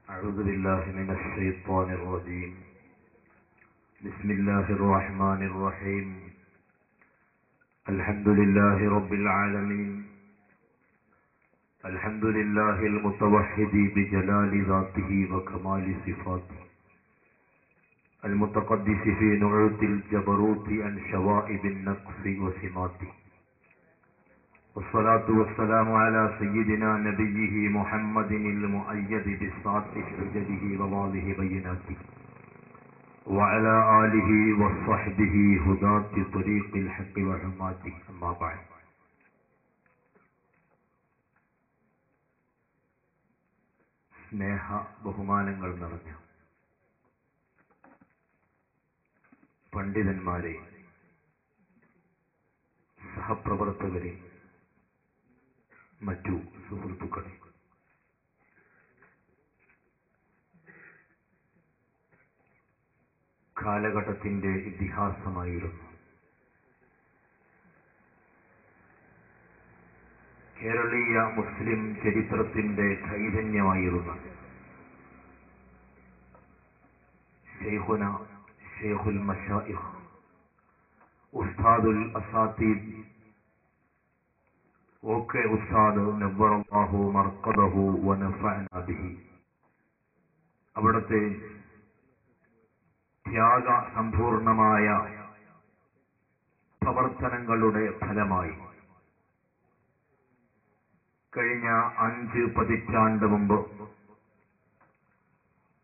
أعوذ بالله من الشيطان الرجيم. بسم الله الرحمن الرحيم. الحمد لله رب العالمين. الحمد لله المتوحد بجلال ذاته وكمال صفاته، المتقدس في نعوت الجبروت عن شوائب النقص وسماته، والصلاة والسلام على سيدنا نبيه محمد المؤيد بالسعة حججه وواضح بيناته، وعلى آله وصحبه هداة طريق الحق وحماته. أما بعد. സ്നേഹ ബഹുമാനങ്ങൾ നിറഞ്ഞ പണ്ഡിതന്മാരെ, സഹപ്രവർത്തകരെ, മറ്റു സുഹൃത്തുക്കളെ, കാലഘട്ടത്തിന്റെ ഇതിഹാസമായിരുന്നു കേരളീയ മുസ്ലിം ചരിത്രത്തിന്റെ ചൈതന്യമായിരുന്നു ശൈഖുന ശൈഖുൽ മശായിഖ് ഉസ്താദുൽ അസാതീദ് ഓക്കെ ഉസ്താദ് നവ്വറല്ലാഹു മർഖദഹു വനഫഅനാ ബിഹി. അവിടുത്തെ ത്യാഗ സമ്പൂർണമായ പ്രവർത്തനങ്ങളുടെ ഫലമായി കഴിഞ്ഞ 5 പതിറ്റാണ്ട് മുമ്പ്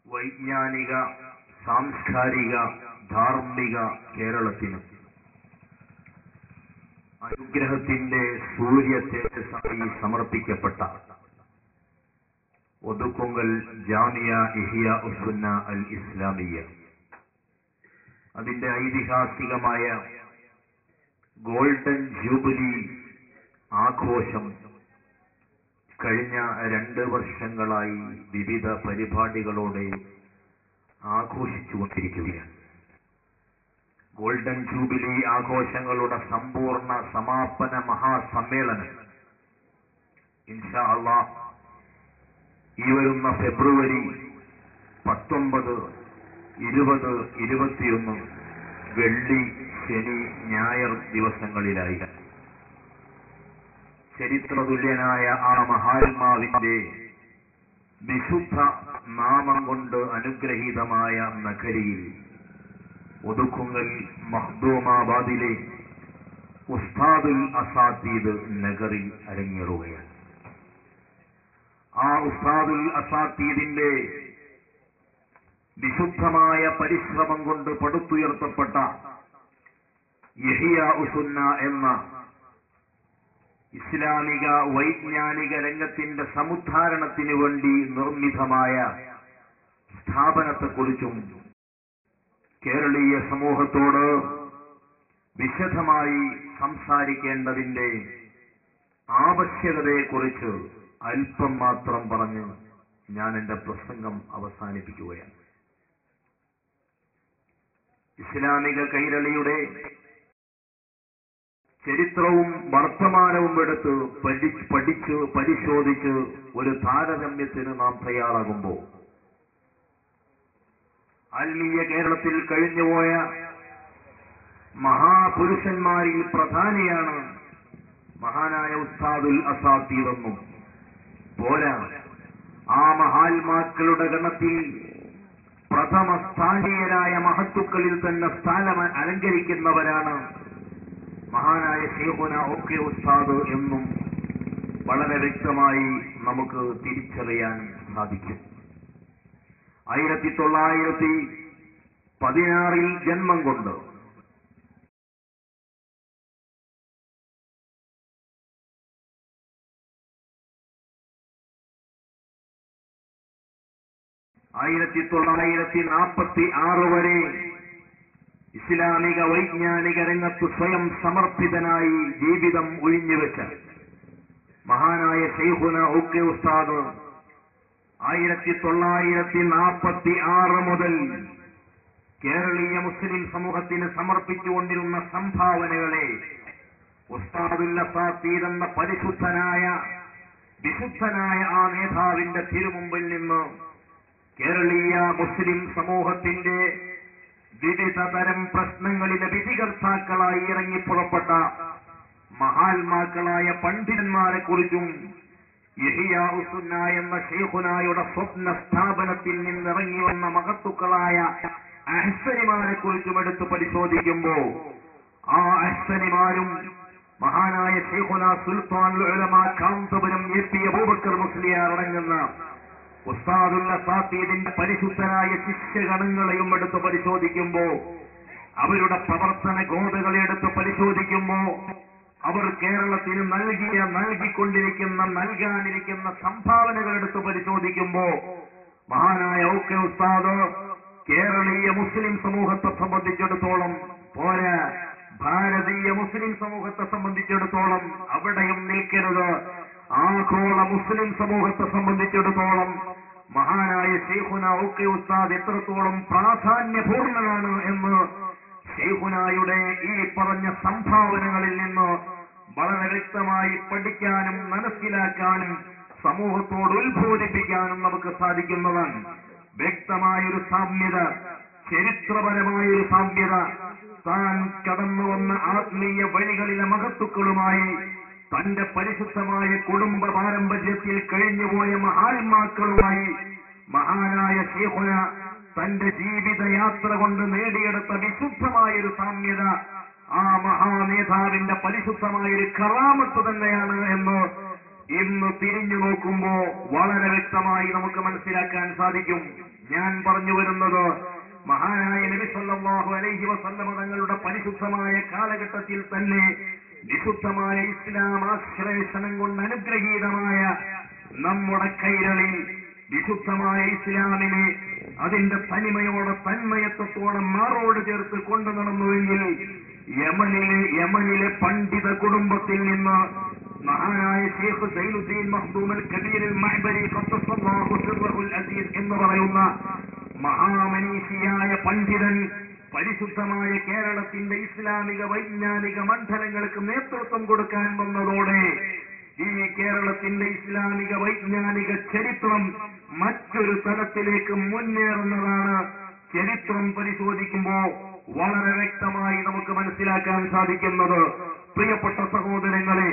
വൈജ്ഞാനിക, സാംസ്കാരിക, ധാർമ്മിക കേരളത്തിന് അനുഗ്രഹത്തിന്റെ സൂര്യ തേജസ്സായി സമർപ്പിക്കപ്പെട്ട ഒതുക്കുങ്കൽ ജാമിയ ഇഹ്യാ ഉസ്സുന്ന അൽ ഇസ്ലാമിയ, അതിന്റെ ഐതിഹാസികമായ ഗോൾഡൻ ജൂബിലി ആഘോഷം കഴിഞ്ഞ 2 വർഷങ്ങളായി വിവിധ പരിപാടികളോടെ ആഘോഷിച്ചുകൊണ്ടിരിക്കുകയാണ്. ഗോൾഡൻ ജൂബിലി ആഘോഷങ്ങളുടെ സമ്പൂർണ്ണ സമാപന മഹാസമ്മേളനം ഇൻഷാ അല്ലാഹ് ഈ വരുന്ന ഫെബ്രുവരി 19, 20, 21 വെള്ളി, ശനി, ഞായർ ദിവസങ്ങളിലായി ചരിത്രതുല്യനായ ആ മഹാത്മാവിന്റെ വിശുദ്ധ നാമം കൊണ്ട് അനുഗ്രഹീതമായ നഗരിയിൽ ഒതുക്കുങ്കൽ മഖ്ദൂമാബാദിലെ ഉസ്താദുൽ അസാതീദ് നഗറിൽ അരങ്ങേറുകയാണ്. ആ ഉസ്താദുൽ അസാതീദിന്റെ വിശുദ്ധമായ പരിശ്രമം കൊണ്ട് പടുത്തുയർത്തപ്പെട്ട ഇഹ്യാ ഉസ്സുന്ന എന്ന ഇസ്ലാമിക വൈജ്ഞാനിക രംഗത്തിന്റെ സമുദ്ധാരണത്തിന് വേണ്ടി നിർമ്മിതമായ സ്ഥാപനത്തെക്കുറിച്ചും കേരളീയ സമൂഹത്തോട് വിശദമായി സംസാരിക്കേണ്ടതിന്റെ ആവശ്യകതയെക്കുറിച്ച് അല്പം മാത്രം പറഞ്ഞ് ഞാൻ എന്റെ പ്രസംഗം അവസാനിപ്പിക്കുകയാണ്. ഇസ്ലാമിക കൈരളിയുടെ ചരിത്രവും വർത്തമാനവും എടുത്ത് പഠിച്ച് പരിശോധിച്ച് ഒരു താരതമ്യത്തിന് നാം തയ്യാറാകുമ്പോൾ ആത്മീയ കേരളത്തിൽ കഴിഞ്ഞുപോയ മഹാപുരുഷന്മാരിൽ പ്രധാനിയാണ് മഹാനായ ഉസ്താദുൽ അസാതീദ് എന്നും പോരാ, ആ മഹാത്മാക്കളുടെ ഗണത്തിൽ പ്രഥമ സ്ഥാനീയരായ മഹത്തുക്കളിൽ തന്നെ സ്ഥാനം അലങ്കരിക്കുന്നവരാണ് മഹാനായ ശൈഖുന ഓക്കെ ഉസ്താദ് എന്നും വളരെ വ്യക്തമായി നമുക്ക് തിരിച്ചറിയാൻ സാധിക്കും. 16 ജന്മം കൊണ്ട് 1946 വരെ ഇസ്ലാമിക വൈജ്ഞാനിക രംഗത്ത് സ്വയം സമർപ്പിതനായി ജീവിതം ഒഴിഞ്ഞുവെച്ച മഹാനായ ശൈഖുന ഓക്കെ ഉസ്താദ് 1946 മുതൽ കേരളീയ മുസ്ലിം സമൂഹത്തിന് സമർപ്പിച്ചുകൊണ്ടിരുന്ന സംഭാവനകളെ ഉസ്താദുൽ അസാത്തീർ എന്ന വിശുദ്ധനായ ആ നേതാവിന്റെ തിരുമുമ്പിൽ നിന്ന് കേരളീയ മുസ്ലിം സമൂഹത്തിന്റെ വിവിധ തരം പ്രശ്നങ്ങളിലെ വിധികർത്താക്കളായി ഇറങ്ങിപ്പുറപ്പെട്ട മഹാത്മാക്കളായ പണ്ഡിതന്മാരെ കുറിച്ചും യഹിയാ ഉസുന്ന എന്ന ശൈഖുനായുടെ സ്വപ്ന സ്ഥാപനത്തിൽ നിന്നിറങ്ങി വന്ന മഹത്തുക്കളായ അഹ്സനിമാരെ കുറിച്ചും എടുത്ത് പരിശോധിക്കുമ്പോൾ ആ അഹ്സനിമാരും മഹാനായ ശൈഖുന സുൽത്താനുൽ ഉലമ കാന്തപുരം എ.പി. അബൂബക്കർ മുസ്ലിയാർ അടങ്ങുന്ന ഉസ്താദുൽ അസാത്തീദിന്റെ പരിശുദ്ധരായ ശിഷ്യഗണങ്ങളെയും എടുത്ത് പരിശോധിക്കുമ്പോൾ അവരുടെ പ്രവർത്തന ഗോതകളെ എടുത്ത് പരിശോധിക്കുമ്പോൾ അവർ കേരളത്തിന് നൽകാനിരിക്കുന്ന സംഭാവനകൾ എടുത്ത് പരിശോധിക്കുമ്പോൾ മഹാനായ ഓക്കെ ഉസ്താദ് കേരളീയ മുസ്ലിം സമൂഹത്തെ സംബന്ധിച്ചിടത്തോളം പോരാ, ഭാരതീയ മുസ്ലിം സമൂഹത്തെ സംബന്ധിച്ചിടത്തോളം അവിടെയും നിൽക്കരുത്, ആഗോള മുസ്ലിം സമൂഹത്തെ സംബന്ധിച്ചിടത്തോളം മഹാനായ ശൈഖുന ഓക്കെ ഉസ്താദ് എത്രത്തോളം പ്രാധാന്യപൂർണ്ണനാണ് എന്ന് ശൈഖുനായുടെ ഈ പറഞ്ഞ സംഭാവനകളിൽ നിന്ന് വളരെ വ്യക്തമായി പഠിക്കാനും മനസ്സിലാക്കാനും സമൂഹത്തോട് ഉത്ബോധിപ്പിക്കാനും നമുക്ക് സാധിക്കുന്നതാണ്. വ്യക്തമായൊരു സാമ്യത, ചരിത്രപരമായൊരു സാമ്യത, താൻ കടന്നു വന്ന ആത്മീയ വഴികളിലെ മഹത്തുക്കളുമായി തന്റെ പരിശുദ്ധമായ കുടുംബ പാരമ്പര്യത്തിൽ കഴിഞ്ഞുപോയ മഹാത്മാക്കളുമായി മഹാനായ ശൈഖുന തന്റെ ജീവിതയാത്ര കൊണ്ട് നേടിയെടുത്ത വിശുദ്ധമായൊരു സാമ്യത ആ മഹാനേതാവിന്റെ പരിശുദ്ധമായൊരു കറാമത്ത് തന്നെയാണ് എന്ന് ഇന്ന് തിരിഞ്ഞു നോക്കുമ്പോ വളരെ വ്യക്തമായി നമുക്ക് മനസ്സിലാക്കാൻ സാധിക്കും. ഞാൻ പറഞ്ഞു വരുന്നത് മഹാനായ നബി സല്ലല്ലാഹു അലൈഹി വസല്ലം തങ്ങളുടെ പരിശുദ്ധമായ കാലഘട്ടത്തിൽ തന്നെ വിശുദ്ധമായ ഇസ്ലാം ആശ്ലേഷണം കൊണ്ട് അനുഗ്രഹീതമായ നമ്മുടെ കൈരളി വിശുദ്ധമായ ഇസ്ലാമിനെ അതിന്റെ തനിമയോടെ തന്മയത്വത്തോടെ മാറോട് ചേർത്ത് കൊണ്ടു നടന്നുവെങ്കിൽ യമനിലെ പണ്ഡിത കുടുംബത്തിൽ നിന്ന് മഹാനായ ശൈഖ് സൈനുദ്ദീൻ മഖ്ദൂം അൽ കബീർ അൽ മഅ്ബരി ഖദ്ദസല്ലാഹു സിർറഹുൽ അസീസ് എന്ന് പറയുന്ന മഹാമനീഷിയായ പണ്ഡിതൻ പരിശുദ്ധമായ കേരളത്തിന്റെ ഇസ്ലാമിക വൈജ്ഞാനിക മണ്ഡലങ്ങൾക്ക് നേതൃത്വം കൊടുക്കാൻ വന്നതോടെ ഈ കേരളത്തിന്റെ ഇസ്ലാമിക വൈജ്ഞാനിക ചരിത്രം മറ്റൊരു തലത്തിലേക്ക് മുന്നേറുന്നതാണ്. ചരിത്രം പരിശോധിക്കുമ്പോൾ വളരെ വ്യക്തമായി നമുക്ക് മനസ്സിലാക്കാൻ സാധിക്കുന്നത്, പ്രിയപ്പെട്ട സഹോദരങ്ങളെ,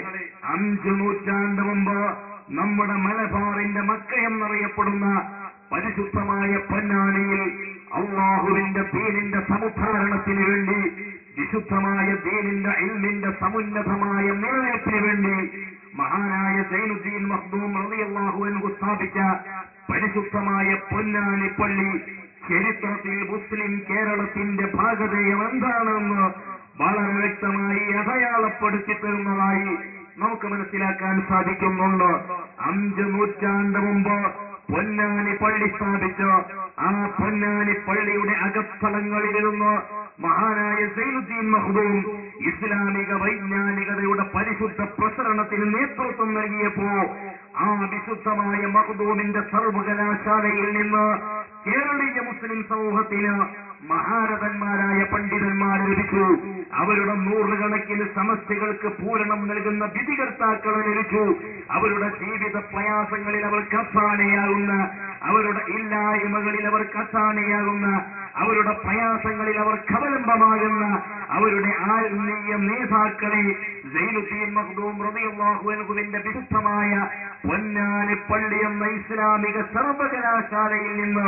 5 നൂറ്റാണ്ട് മുമ്പ് നമ്മുടെ മലബാറിന്റെ മക്കയെന്നറിയപ്പെടുന്ന പരിശുദ്ധമായ പൊന്നാനിയിൽ അള്ളാഹുവിന്റെ ദീനിന്റെ സമുദ്ധാരണത്തിന് വേണ്ടി വിശുദ്ധമായ ദീനിന്റെ ഇൽമിന്റെ സമുന്നതമായ നിലനിൽപ്പിന് വേണ്ടി മഹാനായ സൈനുദ്ദീൻ മഖ്ദൂം റളിയല്ലാഹു അൻഹു സ്ഥാപിച്ച പരിശുദ്ധമായ പൊന്നാനി പള്ളി ചരിത്രത്തിൽ മുസ്ലിം കേരളത്തിന്റെ ഭാഗധേയം എന്താണെന്ന് വളരെ വ്യക്തമായി അടയാളപ്പെടുത്തി തരുന്നതായി നമുക്ക് മനസ്സിലാക്കാൻ സാധിക്കുന്നുണ്ട്. 5 നൂറ്റാണ്ട് മുമ്പ് പൊന്നാനി പള്ളി സ്ഥാപിച്ച് ആ പൊന്നാനി പള്ളിയുടെ അകസ്ഥലങ്ങളിലിരുന്ന് മഹാനായ സൈനുദ്ദീൻ മഖ്ദൂം ഇസ്ലാമിക വൈജ്ഞാനികതയുടെ പരിശുദ്ധ പ്രസരണത്തിന് നേതൃത്വം നൽകിയപ്പോ ആ വിശുദ്ധമായ മഖ്ദൂമിന്റെ സർവകലാശാലയിൽ നിന്ന് കേരളീയ മുസ്ലിം സമൂഹത്തിന് മഹാരഥന്മാരായ പണ്ഡിതന്മാർ ലഭിച്ചു. അവരുടെ 100 കണക്കിന് സമസ്യകൾക്ക് പൂരണം നൽകുന്ന വിധികർത്താക്കളെ ലഭിച്ചു. അവരുടെ ജീവിത പ്രയാസങ്ങളിൽ അവർ കസാനയാകുന്ന, അവരുടെ ഇല്ലായ്മകളിൽ അവർ കസാനയാകുന്ന, അവരുടെ പ്രയാസങ്ങളിൽ അവർ കവലംബമാകുന്ന അവരുടെ ആത്മീയ നേതാക്കളെ സൈനുദ്ദീൻ മഖ്ദൂം റളിയല്ലാഹു അൻഹുവിന്റെ വിശുദ്ധമായ പൊന്നാനി പള്ളി എന്ന ഇസ്ലാമിക സർവകലാശാലയിൽ നിന്ന്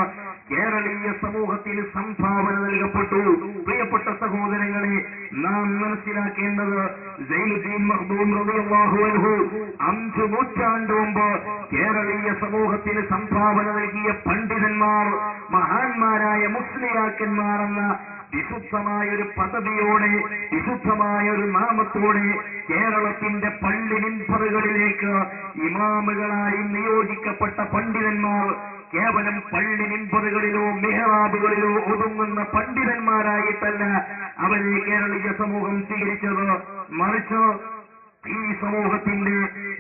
കേരളീയ സമൂഹത്തിന് സംഭാവന നൽകപ്പെട്ടു. പ്രിയപ്പെട്ട സഹോദരങ്ങളെ, നാം മനസ്സിലാക്കേണ്ടത് സൈനുദ്ദീൻ മഖ്ദൂം റളിയല്ലാഹു അൻഹു 5 നൂറ്റാണ്ട് മുമ്പ് കേരളീയ സമൂഹത്തിന് സംഭാവന നൽകിയ പണ്ഡിതന്മാർ, മഹാന്മാരായ മുസ്ലിയാക്കന്മാർ എന്ന വിശുദ്ധമായൊരു പദവിയോടെ, വിശുദ്ധമായൊരു നാമത്തോടെ കേരളത്തിന്റെ പള്ളി മിൻബറുകളിലേക്ക് ഇമാമുകളായി നിയോഗിക്കപ്പെട്ട പണ്ഡിതന്മാർ കേവലം പള്ളി മിൻബറുകളിലോ മിഹ്റാബുകളിലോ ഒതുങ്ങുന്ന പണ്ഡിതന്മാരായിട്ടല്ല അവരെ കേരളീയ സമൂഹം സ്വീകരിച്ചത്. മറിച്ച് ഈ സമൂഹത്തിന്റെ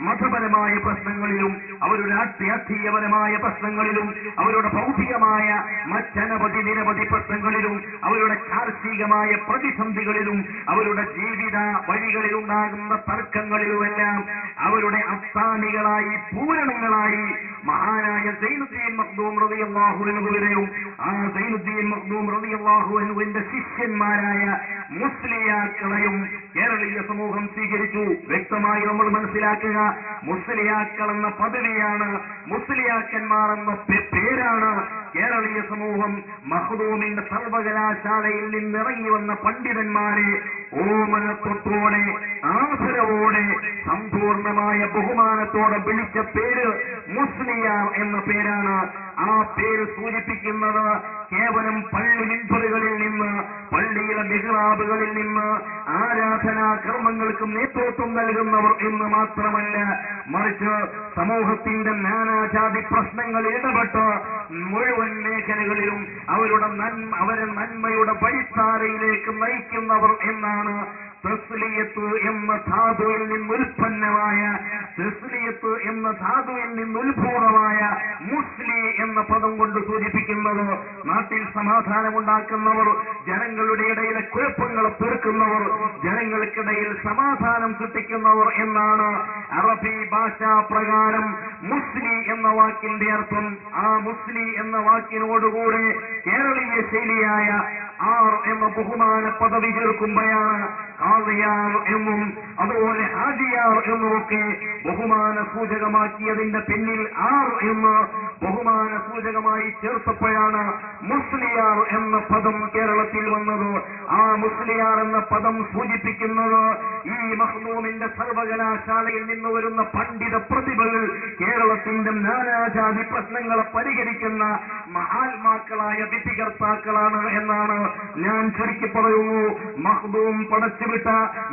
മതപരമായ പ്രശ്നങ്ങളിലും അവരുടെ രാഷ്ട്രീയപരമായ പ്രശ്നങ്ങളിലും അവരുടെ ഭൗതികമായ മറ്റനവധി നിരവധി പ്രശ്നങ്ങളിലും അവരുടെ കാർഷികമായ പ്രതിസന്ധികളിലും അവരുടെ ജീവിത വഴികളിലുണ്ടാകുന്ന തർക്കങ്ങളിലുമെല്ലാം അവരുടെ അസ്ഥാനികളായി, പൂരണങ്ങളായി മഹാനായ സൈനുദ്ദീൻ മഖ്ദൂം റളിയല്ലാഹു അൻഹുവിനെയും ആ സൈനുദ്ദീൻ മഖ്ദൂം റളിയല്ലാഹു അൻഹുവിന്റെ ശിഷ്യന്മാരായ മുസ്ലിയാക്കളെയും കേരളീയ സമൂഹം സ്വീകരിച്ചു. വ്യക്തമായി നമ്മൾ മനസ്സിലാക്കുക, മുസ്ലിയാക്കൾ എന്ന പദവിയാണ്, മുസ്ലിയാക്കന്മാർ എന്ന പേരാണ് കേരളീയ സമൂഹം മഖ്ദൂമിന്റെ സർവകലാശാലയിൽ നിന്നിറങ്ങി വന്ന പണ്ഡിതന്മാരെ ഓമനത്വത്തോടെ, ആദരവോടെ, സമ്പൂർണമായ ബഹുമാനത്തോടെ വിളിച്ച പേര് മുസ്ലിയാർ എന്ന പേരാണ്. ആ പേര് സൂചിപ്പിക്കുന്നത് കേവലം പള്ളി മിൻബറുകളിൽ നിന്ന്, പള്ളിയിലെ മിഹ്റാബുകളിൽ നിന്ന് ആരാധനാ കർമ്മങ്ങൾക്കും നേതൃത്വം നൽകുന്നവർ എന്ന് മാത്രമല്ല, മറിച്ച് സമൂഹത്തിന്റെ നാനാജാതി പ്രശ്നങ്ങളിൽ ഇടപെട്ട് മുഴുവൻ മേഖലകളിലും അവരെ നന്മയുടെ വഴിത്താരയിലേക്ക് നയിക്കുന്നവർ എന്നാണ് തസ്ലിയത്ത് എന്ന ധാതുവിൽ നിന്നുൽപ്പന്നമായ, തസ്ലിയത്ത് എന്ന ധാതുവിൽ നിന്നുത്ഭൂതമായ മുസ്ലി എന്ന പദം കൊണ്ട് സൂചിപ്പിക്കുന്നത്. നാട്ടിൽ സമാധാനമുണ്ടാക്കുന്നവർ, ജനങ്ങളുടെ ഇടയിലെ കുഴപ്പങ്ങളെ തീർക്കുന്നവർ, ജനങ്ങൾക്കിടയിൽ സമാധാനം സൃഷ്ടിക്കുന്നവർ എന്നാണ് അറബി ഭാഷാ പ്രകാരം മുസ്ലി എന്ന വാക്കിന്റെ അർത്ഥം. ആ മുസ്ലി എന്ന വാക്കിനോടുകൂടെ കേരളീയ ശൈലിയായ ആർ എന്ന ബഹുമാന പദവി ചേർക്കുമ്പോഴാണ് ഖാദിയാർ എന്നും അതുപോലെ ഹാജിയാർ എന്നുമൊക്കെ ബഹുമാന സൂചകമാക്കിയതിന്റെ പിന്നിൽ ആർ എന്ന് ബഹുമാന സൂചകമായി ചേർത്തപ്പോഴാണ് മുസ്ലിയാർ എന്ന പദം കേരളത്തിൽ വന്നത്. ആ മുസ്ലിയാർ എന്ന പദം സൂചിപ്പിക്കുന്നത് ഈ മഖ്ദൂമിന്റെ സർവകലാശാലയിൽ നിന്ന് വരുന്ന പണ്ഡിത പ്രതിഭകൾ കേരളത്തിന്റെ നാനാജാതി പ്രശ്നങ്ങളെ പരിഹരിക്കുന്ന മഹാത്മാക്കളായ വിധികർത്താക്കളാണ് എന്നാണ് ഞാൻ ചുരുക്കി പറയുന്നു. മഖ്ദൂം പടച്ചുവിട്ട,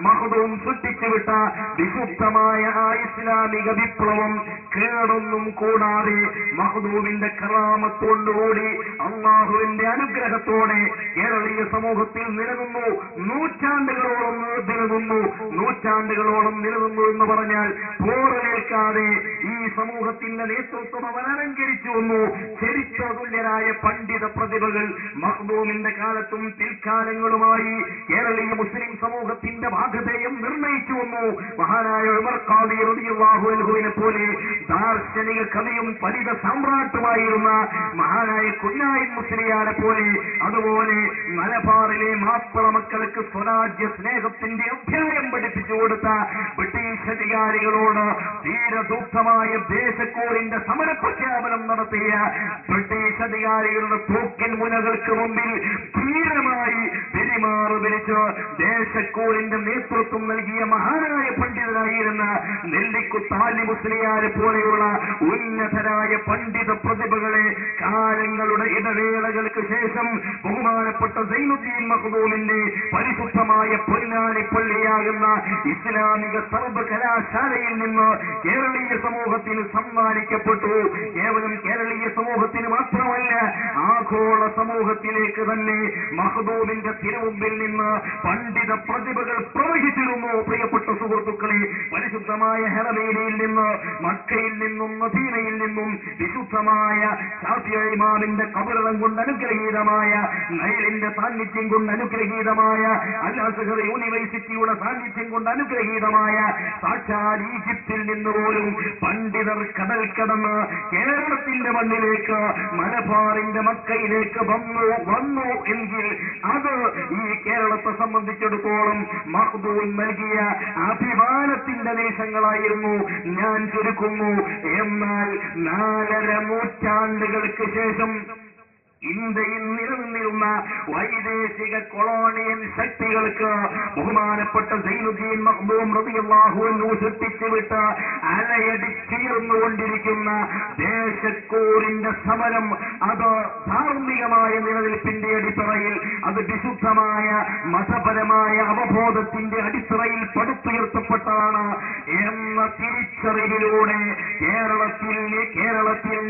മഖ്ദൂം സൃഷ്ടിച്ചുവിട്ട വിശുദ്ധമായ ആ ഇസ്ലാമിക വിപ്ലവം കേടൊന്നും കൂടാതെ മഖ്ദൂമിന്റെ കറാമത്തോടുകൂടി അള്ളാഹുവിന്റെ അനുഗ്രഹത്തോടെ കേരളീയ സമൂഹത്തിൽ നിലനിന്നു. നൂറ്റാണ്ടുകളോളം നിലനിന്നു. നൂറ്റാണ്ടുകളോളം നിലനിന്നു എന്ന് പറഞ്ഞാൽ പോറലേൽക്കാതെ ഈ സമൂഹത്തിന്റെ നേതൃത്വം അവൻ അലങ്കരിച്ചു വന്നു. ചരിത്രതുല്യരായ പണ്ഡിത പ്രതിഭകൾ മഖ്ദൂമിന്റെ കാലത്തും പിൽക്കാലങ്ങളുമായി കേരളീയ മുസ്ലിം സമൂഹത്തിന്റെ ഭാഗധേയം നിർണയിച്ചു വന്നു. മഹാനായ ഉമർ ഖാദി റളിയല്ലാഹു അൻഹുവിനെ പോലെ ദാർശനിക കവിയും ഫലിത സാമ്രാട്ടുമായിരുന്ന മഹാനായ കുഞ്ഞായി മുസ്ലിയാരെ പോലെ, അതുപോലെ മലബാറിലെ മാപ്പിള മക്കൾക്ക് സ്വരാജ്യ സ്നേഹത്തിന്റെ അധ്യായം പഠിപ്പിച്ചു കൊടുത്ത ബ്രിട്ടീഷ് അധികാരികളോട് ധീരദൂപ്തമായ ദേശക്കൂറിന്റെ സമരപ്രഖ്യാപനം നടത്തിയ ബ്രിട്ടീഷ് അധികാരികളുടെ തോക്കിൻ മുനകൾക്ക് മുമ്പിൽ ധീരമായി പെരുമാറു പിരിച്ച് ദേശക്കൂറിന്റെ നേതൃത്വം നൽകിയ മഹാനായ പണ്ഡിതനായിരുന്ന നെല്ലിക്കുത്താലി മുസ്ലിയാരെ പോലെയുള്ള ഉന്നതരായ പണ്ഡിത പ്രതിഭകളെ കാലങ്ങളുടെ ഇടവേളകൾക്ക് ശേഷം ബഹുമാനപ്പെട്ട സൈനുദ്ദീൻ മഖ്ദൂമിന്റെ പരിശുദ്ധമായ പൊന്നാനി പള്ളിയാകുന്ന ഇസ്ലാമിക സർവകലാശാലയിൽ നിന്ന് കേരളീയ സമൂഹത്തിന് സമ്മാനിക്കപ്പെട്ടു. കേവലം കേരളീയ സമൂഹത്തിന് മാത്രമല്ല, ആഗോള സമൂഹത്തിലേക്ക് തന്നെ മഖ്ദൂമിന്റെ തിരുമുമ്പിൽ നിന്ന് പണ്ഡിത പ്രതിഭകൾ പ്രവഹിച്ചിരുന്നു. പ്രിയപ്പെട്ട സുഹൃത്തുക്കളെ, പരിശുദ്ധമായ ഹറമൈനിൽ നിന്ന്, മക്കയിൽ നിന്നും, മദീനയിൽ നിന്നും വിശുദ്ധമായ ശാഫിഈ ഇമാമിന്റെ ഖബറിടം കൊണ്ട് അനുഗ്രഹീതമായ, നൈലിന്റെ സാന്നിധ്യം കൊണ്ട് അനുഗ്രഹീതമായ, അൽ അസ്ഹർ യൂണിവേഴ്സിറ്റിയുടെ സാന്നിധ്യം കൊണ്ട് അനുഗ്രഹീതമായ സാക്ഷാൽ ഈജിപ്തിൽ നിന്ന് പോലും പണ്ഡിതർ കടൽ കടന്ന് കേരളത്തിന്റെ മണ്ണിലേക്ക്, മലബാറിന്റെ മക്കയിലേക്ക് വന്നു എങ്കിൽ അത് ഈ കേരളത്തെ സംബന്ധിച്ചിടത്തോളം മഖ്ദൂം നൽകിയ അഭിമാനത്തിന്റെ നിമിഷങ്ങളായിരുന്നു. ഞാൻ ചുരുക്കുന്നു. എന്നാൽ 4.5 നൂറ്റാണ്ടുകൾക്ക് ശേഷം ഇന്ത്യയിൽ നിലനിന്നിരുന്ന വൈദേശിക കൊളോണിയൽ ശക്തികൾക്ക് ബഹുമാനപ്പെട്ട സൈനുദ്ദീൻ മഖ്ദൂം റളിയല്ലാഹു അൻഹു സൃഷ്ടിച്ചുവിട്ട് അലയടിച്ചുയർന്നുകൊണ്ടിരിക്കുന്ന ദേശക്കൂറിന്റെ സമരം, അത് ധാർമ്മികമായ നിലനിൽപ്പിന്റെ അടിത്തറയിൽ, അത് വിശുദ്ധമായ മതപരമായ അവബോധത്തിന്റെ അടിത്തറയിൽ പടുത്തുയർത്തപ്പെട്ടതാണ് എന്ന തിരിച്ചറിവിലൂടെ കേരളത്തിൽ